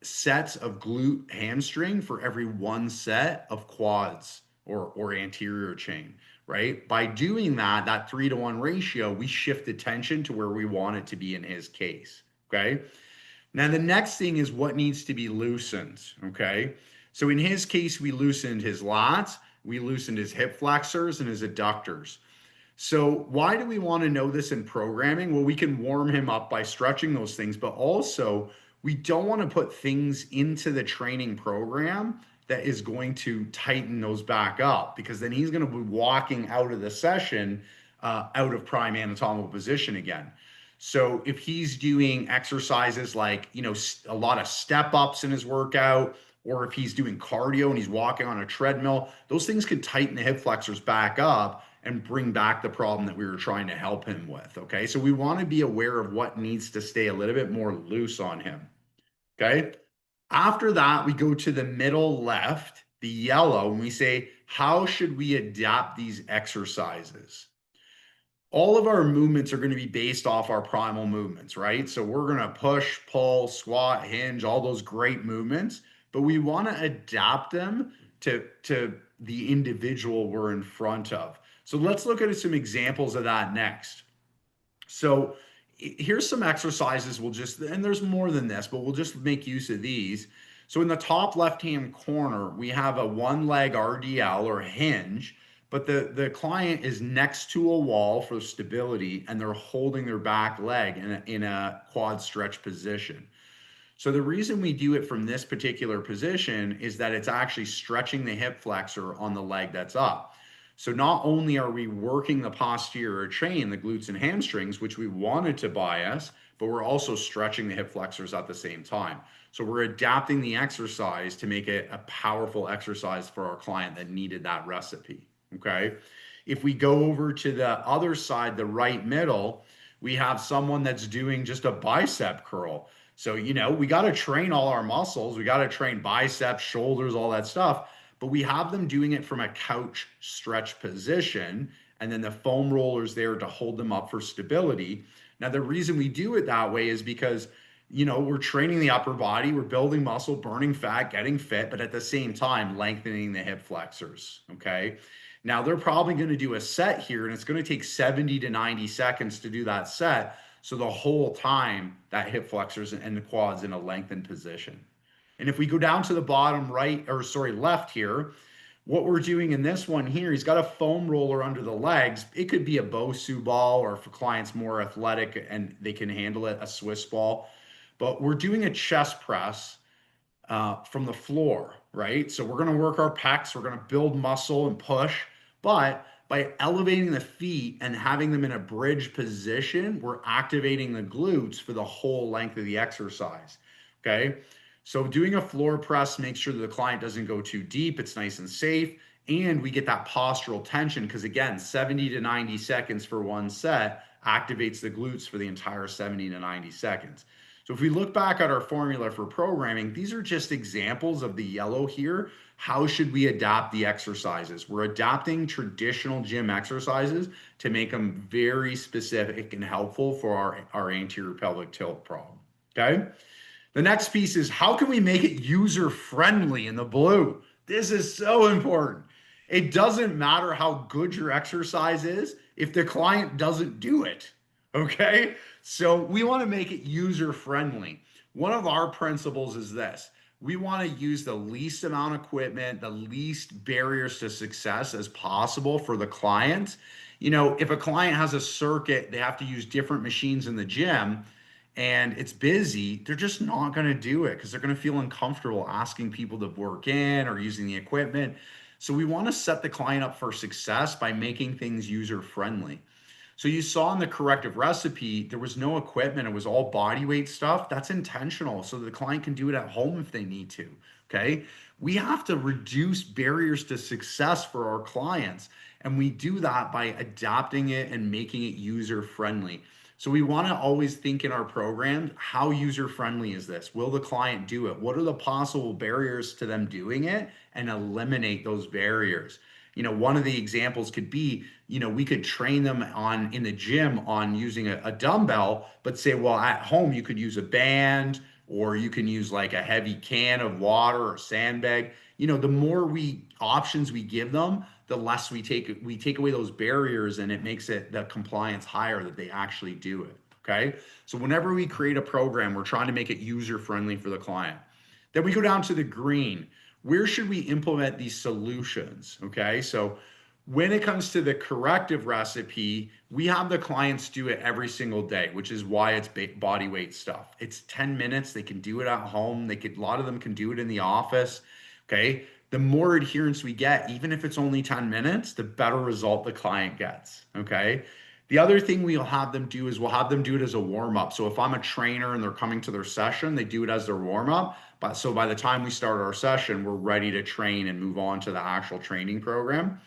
sets of glute hamstring for every 1 set of quads or anterior chain, right? By doing that 3-to-1 ratio, we shift the tension to where we want it to be in his case, okay? Now, the next thing is what needs to be loosened, okay? So in his case, we loosened his lats, we loosened his hip flexors and his adductors. So why do we want to know this in programming? Well, we can warm him up by stretching those things, but also we don't want to put things into the training program that is going to tighten those back up, because then he's going to be walking out of the session out of prime anatomical position again. So if he's doing exercises like, a lot of step ups in his workout, or if he's doing cardio and he's walking on a treadmill, those things can tighten the hip flexors back up and bring back the problem that we were trying to help him with. Okay. So we want to be aware of what needs to stay a little bit more loose on him. Okay. After that, we go to the middle left, the yellow, and we say, how should we adapt these exercises? All of our movements are going to be based off our primal movements, right? So we're going to push, pull, squat, hinge, all those great movements, but we want to adapt them to the individual we're in front of. So let's look at some examples of that next. So here's some exercises and there's more than this, but we'll just make use of these. So in the top left-hand corner, we have a 1-leg RDL or hinge, but the client is next to a wall for stability, and they're holding their back leg in a quad stretch position. So the reason we do it from this particular position is that it's actually stretching the hip flexor on the leg that's up. So not only are we working the posterior chain, the glutes and hamstrings, which we wanted to bias, but we're also stretching the hip flexors at the same time. So we're adapting the exercise to make it a powerful exercise for our client that needed that recipe, okay? If we go over to the other side, the right middle, we have someone that's doing just a bicep curl. So, we got to train all our muscles. We got to train biceps, shoulders, all that stuff. But we have them doing it from a couch stretch position, and then the foam roller's there to hold them up for stability. Now, the reason we do it that way is because we're training the upper body, we're building muscle, burning fat, getting fit, but at the same time, lengthening the hip flexors. Okay. Now they're probably going to do a set here and it's going to take 70 to 90 seconds to do that set. So the whole time that hip flexors and the quads in a lengthened position. And if we go down to the bottom right, or sorry, left here, what we're doing in this one here, he's got a foam roller under the legs. It could be a Bosu ball, or if a client's more athletic and they can handle it, a Swiss ball. But we're doing a chest press from the floor, right? So we're going to work our pecs, we're going to build muscle and push, but by elevating the feet and having them in a bridge position, we're activating the glutes for the whole length of the exercise. Okay. So doing a floor press makes sure that the client doesn't go too deep. It's nice and safe. And we get that postural tension because, again, 70 to 90 seconds for one set activates the glutes for the entire 70 to 90 seconds. So if we look back at our formula for programming, these are just examples of the yellow here. How should we adapt the exercises? We're adapting traditional gym exercises to make them very specific and helpful for our anterior pelvic tilt problem. Okay. The next piece is, how can we make it user-friendly in the blue? This is so important. It doesn't matter how good your exercise is if the client doesn't do it, okay? So we want to make it user-friendly. One of our principles is this. We want to use the least amount of equipment, the least barriers to success as possible for the client. If a client has a circuit, they have to use different machines in the gym, and it's busy, they're just not going to do it because they're going to feel uncomfortable asking people to work in or using the equipment. So we want to set the client up for success by making things user friendly. So you saw in the corrective recipe, there was no equipment. It was all body weight stuff. That's intentional so the client can do it at home if they need to. Okay. We have to reduce barriers to success for our clients. And we do that by adapting it and making it user friendly. So we want to always think in our programs, how user-friendly is this? Will the client do it? What are the possible barriers to them doing it, and eliminate those barriers? One of the examples could be, we could train them in the gym on using a dumbbell, but say, well, at home, you could use a band, or you can use like a heavy can of water or sandbag. The more options we give them, the less we take away those barriers, and it makes it the compliance higher that they actually do it. Okay. So whenever we create a program, we're trying to make it user friendly for the client. Then we go down to the green. Where should we implement these solutions? Okay. So when it comes to the corrective recipe, we have the clients do it every single day, which is why it's body weight stuff. It's 10 minutes. They can do it at home. A lot of them can do it in the office. Okay. The more adherence we get, even if it's only 10 minutes, the better result the client gets. Okay. The other thing we'll have them do is we'll have them do it as a warm up. So if I'm a trainer and they're coming to their session, they do it as their warm up. So by the time we start our session, we're ready to train and move on to the actual training program.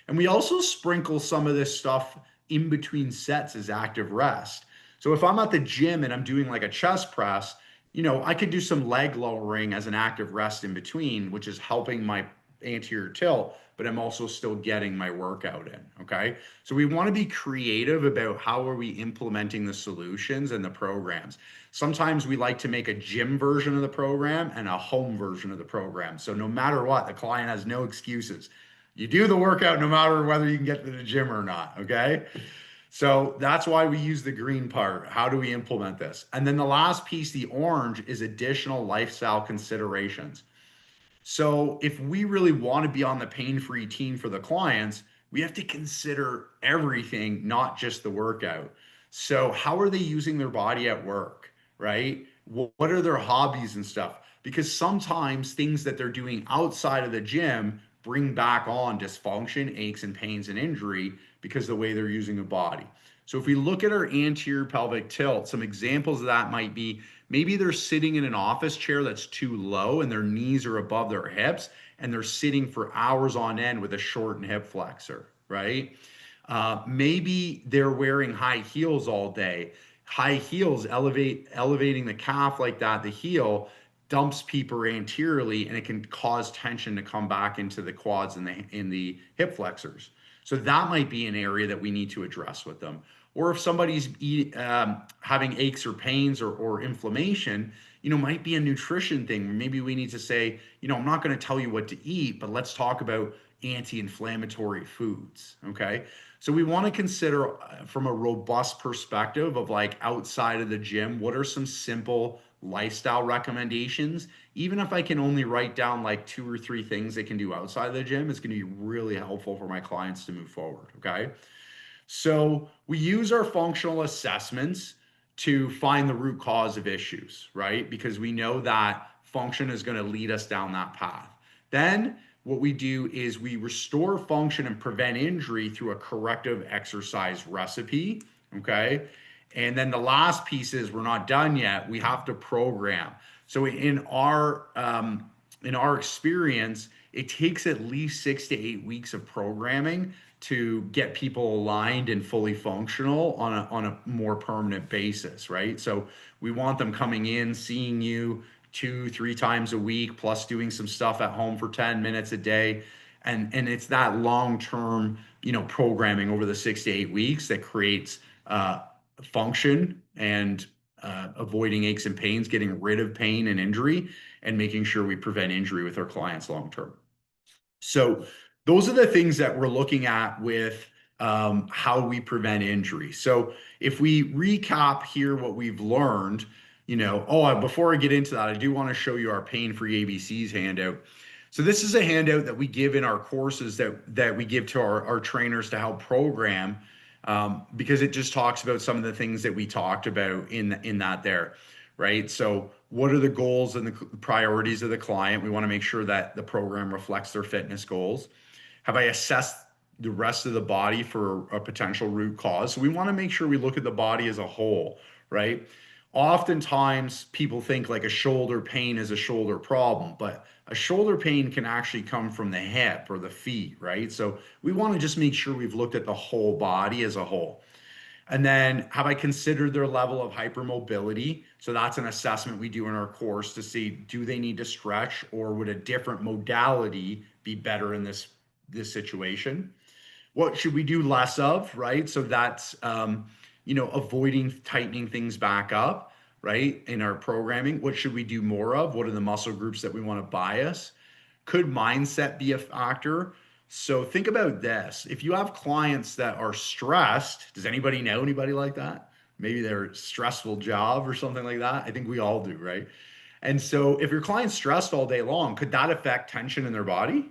And we also sprinkle some of this stuff in between sets as active rest. So if I'm at the gym and I'm doing like a chest press, I could do some leg lowering as an active rest in between, which is helping my anterior tilt, but I'm also still getting my workout in. Okay. So we want to be creative about how are we implementing the solutions and the programs. Sometimes we like to make a gym version of the program and a home version of the program. So no matter what, the client has no excuses. You do the workout no matter whether you can get to the gym or not. Okay. So that's why we use the green part. How do we implement this? And then the last piece, the orange, is additional lifestyle considerations. So if we really want to be on the pain-free team for the clients, we have to consider everything, not just the workout. So how are they using their body at work, right? What are their hobbies and stuff? Because sometimes things that they're doing outside of the gym bring back on dysfunction, aches and pains and injury because of the way they're using the body. So if we look at our anterior pelvic tilt, some examples of that might be maybe they're sitting in an office chair that's too low and their knees are above their hips and they're sitting for hours on end with a shortened hip flexor, right? Maybe they're wearing high heels all day. High heels elevating the calf like that, the heel dumps people anteriorly, and it can cause tension to come back into the quads and in the hip flexors. So that might be an area that we need to address with them. Or if somebody's having aches or pains or inflammation, might be a nutrition thing. Maybe we need to say, I'm not going to tell you what to eat, but let's talk about anti-inflammatory foods. Okay. So we want to consider from a robust perspective of like outside of the gym, what are some simple lifestyle recommendations? Even if I can only write down like 2 or 3 things they can do outside of the gym, it's going to be really helpful for my clients to move forward. Okay. So we use our functional assessments to find the root cause of issues, right? Because we know that function is going to lead us down that path. Then what we do is we restore function and prevent injury through a corrective exercise recipe, okay? And then the last piece is we're not done yet. We have to program. So in our experience, it takes at least 6 to 8 weeks of programming to get people aligned and fully functional on a more permanent basis, right? So we want them coming in, seeing you 2, 3 times a week, plus doing some stuff at home for 10 minutes a day. And it's that long-term, programming over the 6 to 8 weeks that creates function and avoiding aches and pains, getting rid of pain and injury, and making sure we prevent injury with our clients long term. So those are the things that we're looking at with how we prevent injury. So if we recap here what we've learned, before I get into that, I do want to show you our pain-free ABCs handout. So this is a handout that we give in our courses that we give to our trainers to help program, because it just talks about some of the things that we talked about in that there, right? So what are the goals and the priorities of the client? We want to make sure that the program reflects their fitness goals. Have I assessed the rest of the body for a potential root cause? So we want to make sure we look at the body as a whole, right? Oftentimes people think like a shoulder pain is a shoulder problem, but a shoulder pain can actually come from the hip or the feet, right? So we want to just make sure we've looked at the whole body as a whole. And then have I considered their level of hypermobility? So that's an assessment we do in our course to see, do they need to stretch, or would a different modality be better in this situation? What should we do less of, right? So that's, avoiding tightening things back up, right? In our programming, what should we do more of? What are the muscle groups that we want to bias? Could mindset be a factor? So think about this. If you have clients that are stressed, does anybody know anybody like that? Maybe their stressful job or something like that. I think we all do, right? And so if your client's stressed all day long, could that affect tension in their body?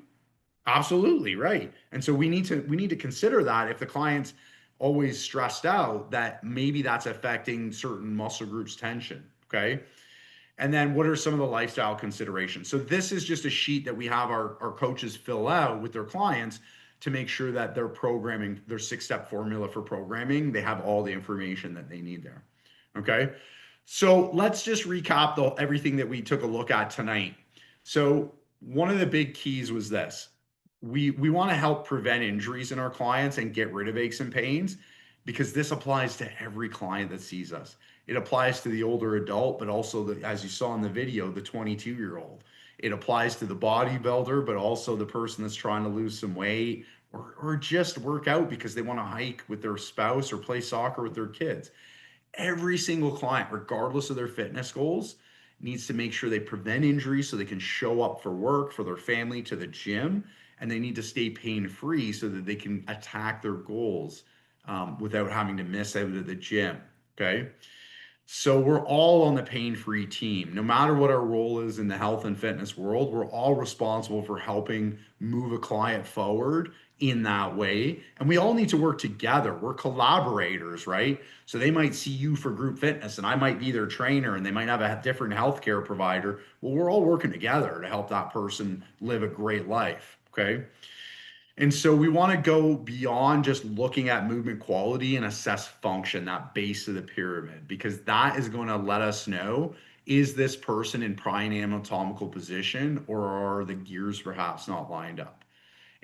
Absolutely, right. And so we need to consider that if the client's always stressed out, that maybe that's affecting certain muscle groups tension, okay? And then what are some of the lifestyle considerations? So this is just a sheet that we have our coaches fill out with their clients to make sure that they're programming their 6-step formula for programming. They have all the information that they need there, okay? So let's just recap everything that we took a look at tonight. So one of the big keys was this. We want to help prevent injuries in our clients and get rid of aches and pains, because this applies to every client that sees us. It applies to the older adult, but also, as you saw in the video, the 22-year-old. It applies to the bodybuilder, but also the person that's trying to lose some weight or just work out because they want to hike with their spouse or play soccer with their kids. Every single client, regardless of their fitness goals, needs to make sure they prevent injury so they can show up for work, for their family, to the gym, and they need to stay pain-free so that they can attack their goals without having to miss out of the gym, okay? So we're all on the pain-free team. No matter what our role is in the health and fitness world, we're all responsible for helping move a client forward in that way. And we all need to work together. We're collaborators, right? So they might see you for group fitness and I might be their trainer, and they might have a different healthcare provider. Well, we're all working together to help that person live a great life, okay? And so we want to go beyond just looking at movement quality and assess function, that base of the pyramid, because that is going to let us know, is this person in prime anatomical position, or are the gears perhaps not lined up?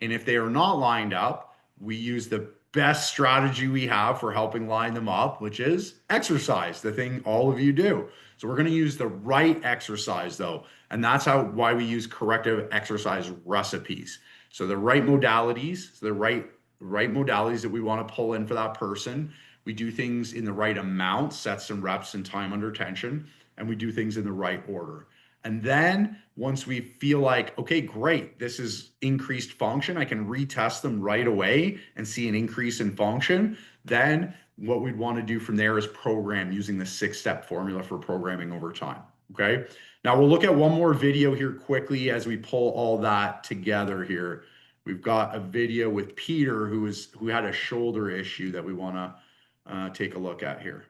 And if they are not lined up, we use the best strategy we have for helping line them up, which is exercise, the thing all of you do. So we're going to use the right exercise though. And that's why we use corrective exercise recipes. So the right modalities, the right modalities that we want to pull in for that person. we do things in the right amount, sets and reps and time under tension, and we do things in the right order. And then once we feel like, okay, great, this is increased function, I can retest them right away and see an increase in function. Then what we'd want to do from there is program using the 6-step formula for programming over time. Okay. Now we'll look at one more video here quickly as we pull all that together here. We've got a video with Peter who had a shoulder issue that we want to take a look at here.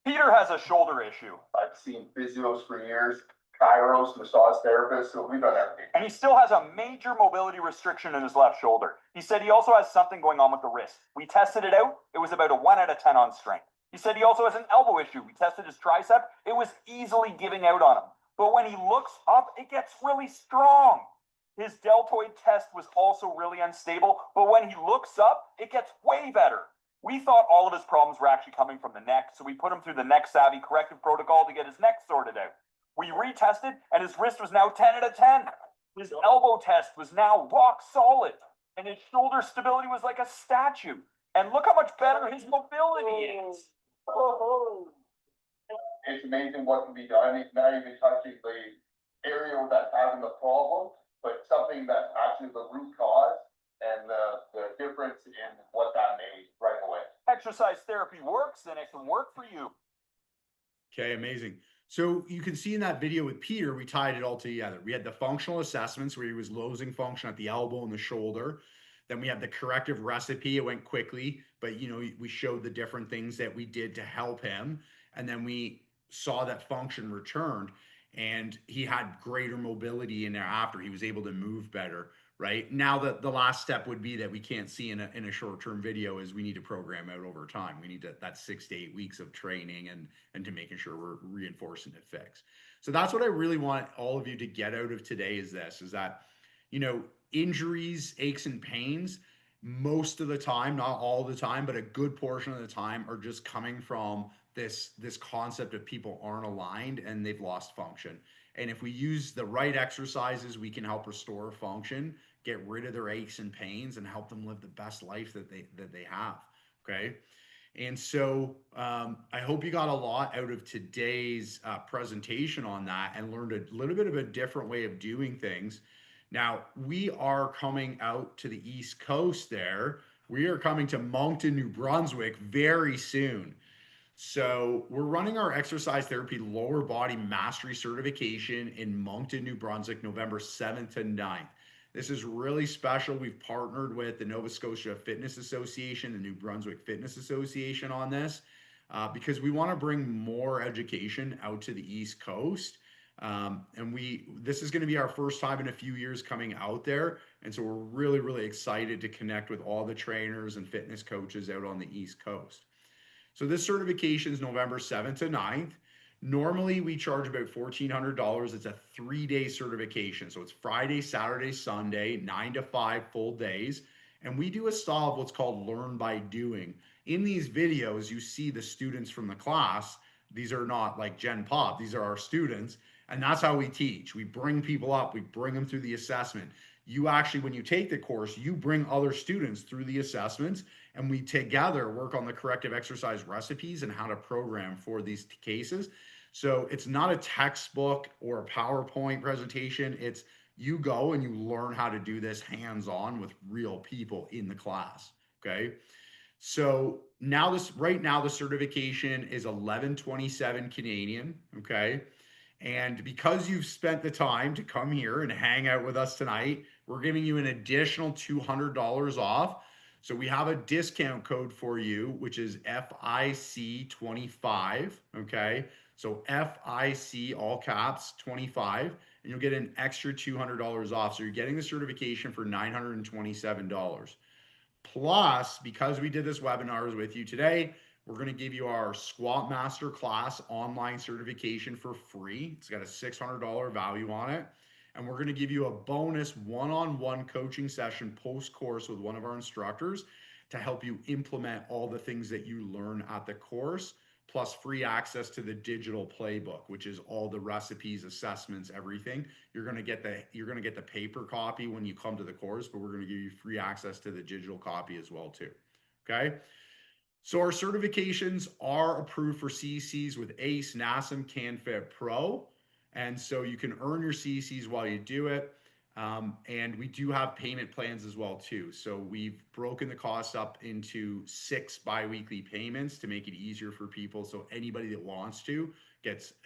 Peter has a shoulder issue. I've seen physios for years, chiros, massage therapists, so we've done everything. And he still has a major mobility restriction in his left shoulder. He said he also has something going on with the wrist. We tested it out. It was about a 1 out of 10 on strength. He said he also has an elbow issue. We tested his tricep. It was easily giving out on him. But when he looks up, it gets really strong. His deltoid test was also really unstable, but when he looks up, it gets way better. We thought all of his problems were actually coming from the neck, so we put him through the Neck Savvy corrective protocol to get his neck sorted out. We retested, and his wrist was now 10 out of 10. His elbow test was now rock solid, and his shoulder stability was like a statue. And look how much better his mobility is. It's amazing what can be done. It's not even touching the area that's having the problem, but something that's actually the root cause and the difference in what that made right away. Exercise therapy works, then it can work for you. Okay, amazing. So you can see in that video with Peter, we tied it all together. We had the functional assessments where he was losing function at the elbow and the shoulder. Then we had the corrective recipe. It went quickly, but we showed the different things that we did to help him. And then we saw that function returned and he had greater mobility in there after. He was able to move better, right? Now the last step would be that we can't see in a short-term video is we need to program out over time. We need that 6 to 8 weeks of training and to making sure we're reinforcing the fix. So that's what I really want all of you to get out of today is that, injuries, aches and pains, most of the time, not all the time, but a good portion of the time are just coming from this concept of people aren't aligned and they've lost function. And if we use the right exercises, we can help restore function, get rid of their aches and pains, and help them live the best life that they have. Okay. And so I hope you got a lot out of today's presentation on that and learned a little bit of a different way of doing things. Now, we are coming out to the East Coast there. We are coming to Moncton, New Brunswick very soon. So we're running our exercise therapy lower body mastery certification in Moncton, New Brunswick, November 7th to 9th. This is really special. We've partnered with the Nova Scotia Fitness Association, the New Brunswick Fitness Association on this because we want to bring more education out to the East Coast. This is going to be our first time in a few years coming out there. And so we're really, really excited to connect with all the trainers and fitness coaches out on the East Coast. So this certification is November 7th to 9th. Normally we charge about $1,400. It's a 3-day certification. So it's Friday, Saturday, Sunday, 9 to 5 full days. And we do a style of what's called learn by doing. In these videos, you see the students from the class. These are not like Gen Pop. These are our students. And that's how we teach. We bring people up. We bring them through the assessment. You actually, when you take the course, you bring other students through the assessments and we together work on the corrective exercise recipes and how to program for these cases. So it's not a textbook or a PowerPoint presentation. It's you go and you learn how to do this hands-on with real people in the class. Okay. So right now the certification is 1127 Canadian. Okay. And because you've spent the time to come here and hang out with us tonight, we're giving you an additional $200 off. So we have a discount code for you, which is FIC25. Okay. So FIC, all caps, 25, and you'll get an extra $200 off. So you're getting the certification for $927. Plus, because we did this webinars with you today, we're going to give you our Squat Master Class online certification for free. It's got a $600 value on it. And we're going to give you a bonus one-on-one coaching session post-course with one of our instructors to help you implement all the things that you learn at the course, plus free access to the digital playbook, which is all the recipes, assessments, everything. You're going to get the paper copy when you come to the course, but we're going to give you free access to the digital copy as well too. Okay? So our certifications are approved for CCs with ACE, NASM, CanFit Pro. And so you can earn your CCs while you do it. And we do have payment plans as well too. So we've broken the costs up into 6 biweekly payments to make it easier for people. So anybody that wants to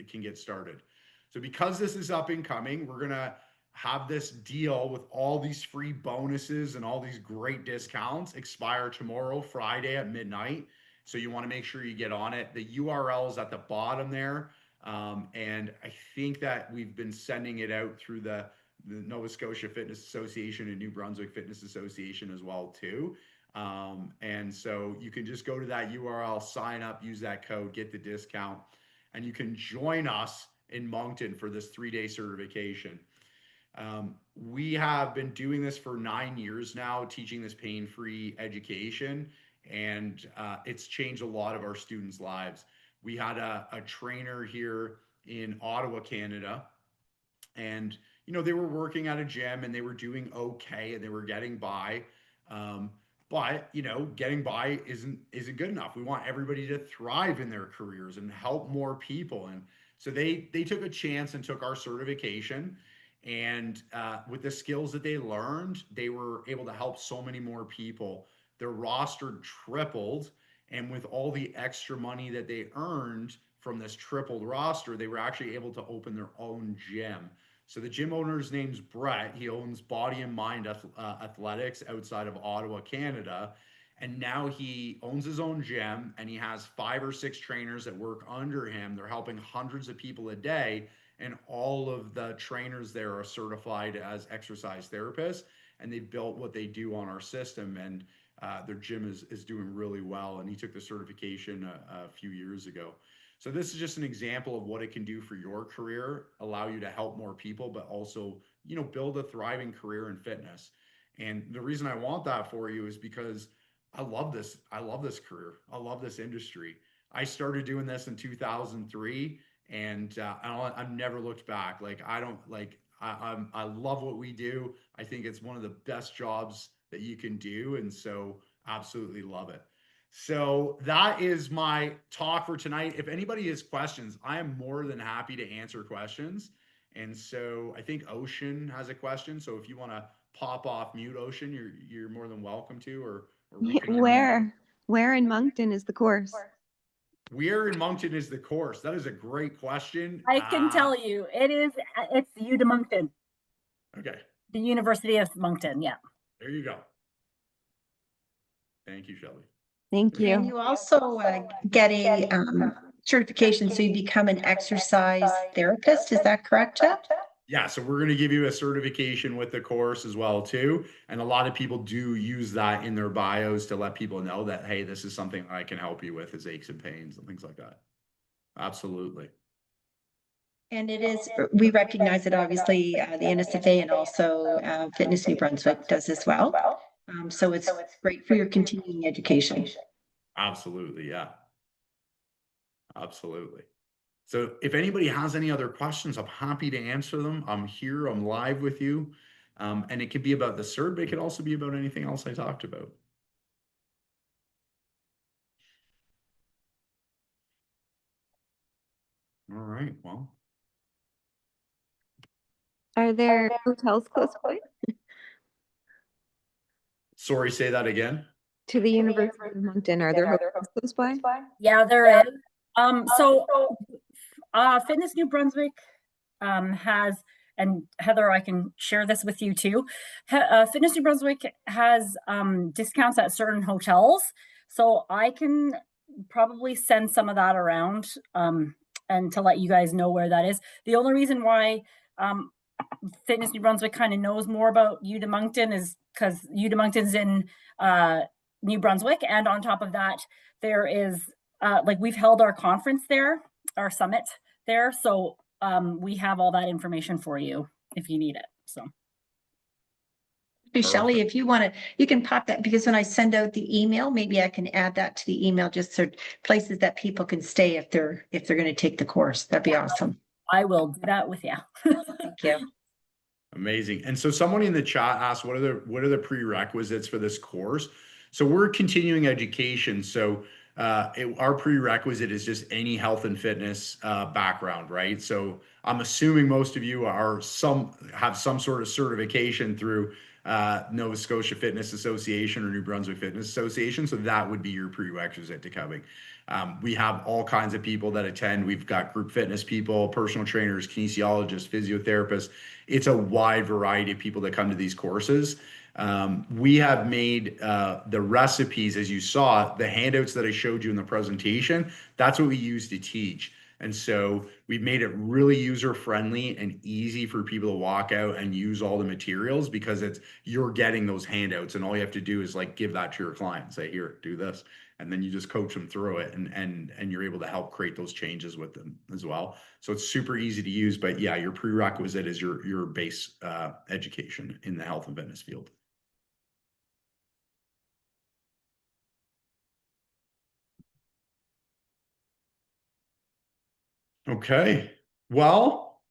can get started. So because this is up and coming, we're gonna have this deal with all these free bonuses and all these great discounts expire tomorrow, Friday at midnight. So you want to make sure you get on it. The URL is at the bottom there. And I think that we've been sending it out through the Nova Scotia Fitness Association and New Brunswick Fitness Association as well too. And so you can just go to that URL, sign up, use that code, get the discount, and you can join us in Moncton for this 3-day certification. We have been doing this for 9 years now, teaching this pain-free education, and it's changed a lot of our students' lives. We had a trainer here in Ottawa, Canada, and they were working at a gym and they were doing okay and they were getting by. But getting by isn't good enough. We want everybody to thrive in their careers and help more people. And so they took a chance and took our certification. And with the skills that they learned, they were able to help so many more people. Their roster tripled. And with all the extra money that they earned from this tripled roster, they were actually able to open their own gym. So the gym owner's name's Brett. He owns Body and Mind Athletics outside of Ottawa, Canada. And now he owns his own gym and he has 5 or 6 trainers that work under him. They're helping hundreds of people a day. And all of the trainers there are certified as exercise therapists. And they've built what they do on our system. And their gym is doing really well. And he took the certification a few years ago. So this is just an example of what it can do for your career, allow you to help more people, but also, build a thriving career in fitness. And the reason I want that for you is because I love this. I love this career. I love this industry. I started doing this in 2003 and I've never looked back. I love what we do. I think it's one of the best jobs that you can do. And so absolutely love it. So that is my talk for tonight. If anybody has questions, I am more than happy to answer questions. And so I think Ocean has a question. So if you want to pop off mute, Ocean, you're more than welcome to. Or we can where in Moncton is the course? Where in Moncton is the course? That is a great question. I can tell you, it's U de Moncton. Okay. The University of Moncton. Yeah. There you go. Thank you, Shelly. Thank you. And you also get a certification so you become an exercise therapist. Is that correct, Jeff? Yeah, so we're going to give you a certification with the course as well too. And a lot of people do use that in their bios to let people know that, hey, this is something I can help you with, is aches and pains and things like that. Absolutely. And it is, we recognize it obviously, the NSFA and also Fitness New Brunswick does as well. So it's great for your continuing education. Absolutely. Yeah. Absolutely. So if anybody has any other questions, I'm happy to answer them. I'm here, I'm live with you. And it could be about the CERT, but it could also be about anything else I talked about. All right, well. Are there hotels close by Sorry, say that again. to the University of Moncton? Are there hotels close by? Yeah, there is. So Fitness New Brunswick has, and Heather, I can share this with you too. Fitness New Brunswick has discounts at certain hotels. So I can probably send some of that around and to let you guys know where that is. The only reason why Fitness New Brunswick kind of knows more about U de Moncton is because U de Moncton's in New Brunswick. And on top of that, there is we've held our conference there, our summit there. So we have all that information for you if you need it. So. Shelley, if you want to, you can pop that, because when I send out the email, maybe I can add that to the email, just so places that people can stay if they're going to take the course. That'd be awesome. I will do that with you. Thank you. Amazing. And so someone in the chat asked, what are the prerequisites for this course? So we're continuing education. So our prerequisite is just any health and fitness background, right? So I'm assuming most of you have some sort of certification through Nova Scotia Fitness Association or New Brunswick Fitness Association. So that would be your prerequisite to coming. We have all kinds of people that attend. We've got group fitness people, personal trainers, kinesiologists, physiotherapists. It's a wide variety of people that come to these courses. We have made the recipes, as you saw, the handouts that I showed you in the presentation, that's what we use to teach. And so we've made it really user friendly and easy for people to walk out and use all the materials, because you're getting those handouts, and all you have to do is like give that to your client and say, here, do this. And then you just coach them through it, and you're able to help create those changes with them as well. So it's super easy to use, but yeah, your prerequisite is your base education in the health and fitness field. Okay, well,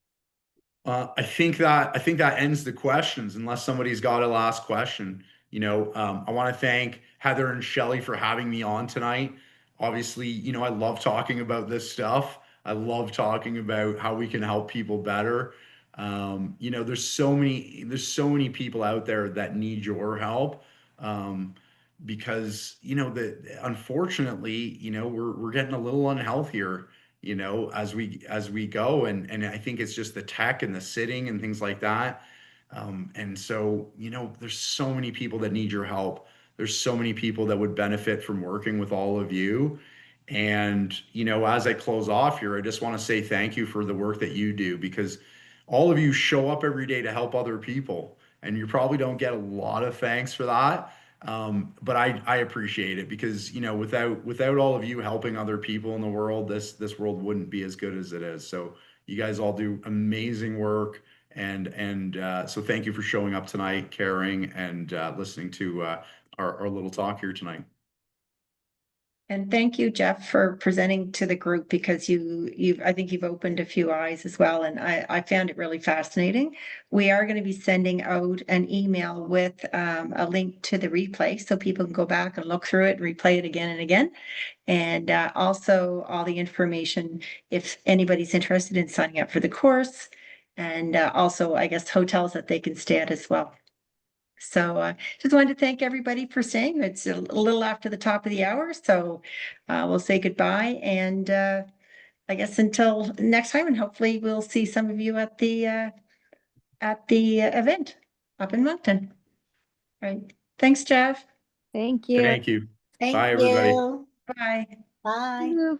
I think that ends the questions, unless somebody's got a last question. I want to thank Heather and Shelley for having me on tonight. Obviously, I love talking about this stuff. I love talking about how we can help people better. There's so many people out there that need your help. Because unfortunately, we're getting a little unhealthier, as we go, and I think it's just the tech and the sitting and things like that. And so, there's so many people that need your help. There's so many people that would benefit from working with all of you. And, as I close off here, I just want to say thank you for the work that you do, because all of you show up every day to help other people, and you probably don't get a lot of thanks for that. But I appreciate it, because without all of you helping other people in the world, this world wouldn't be as good as it is. So you guys all do amazing work, and so thank you for showing up tonight, caring, and listening to our little talk here tonight. And thank you, Jeff, for presenting to the group, because I think you've opened a few eyes as well. And I found it really fascinating. We are going to be sending out an email with a link to the replay, so people can go back and look through it and replay it again and again. And also all the information, if anybody's interested in signing up for the course, and also, I guess, hotels that they can stay at as well. So just wanted to thank everybody for staying. It's a little after the top of the hour, so we'll say goodbye, and I guess until next time, and hopefully we'll see some of you at the event up in Moncton. Right. Thanks, Jeff. Thank you. Thank you. Thank Bye, everybody. you. Bye. Bye. Thank you.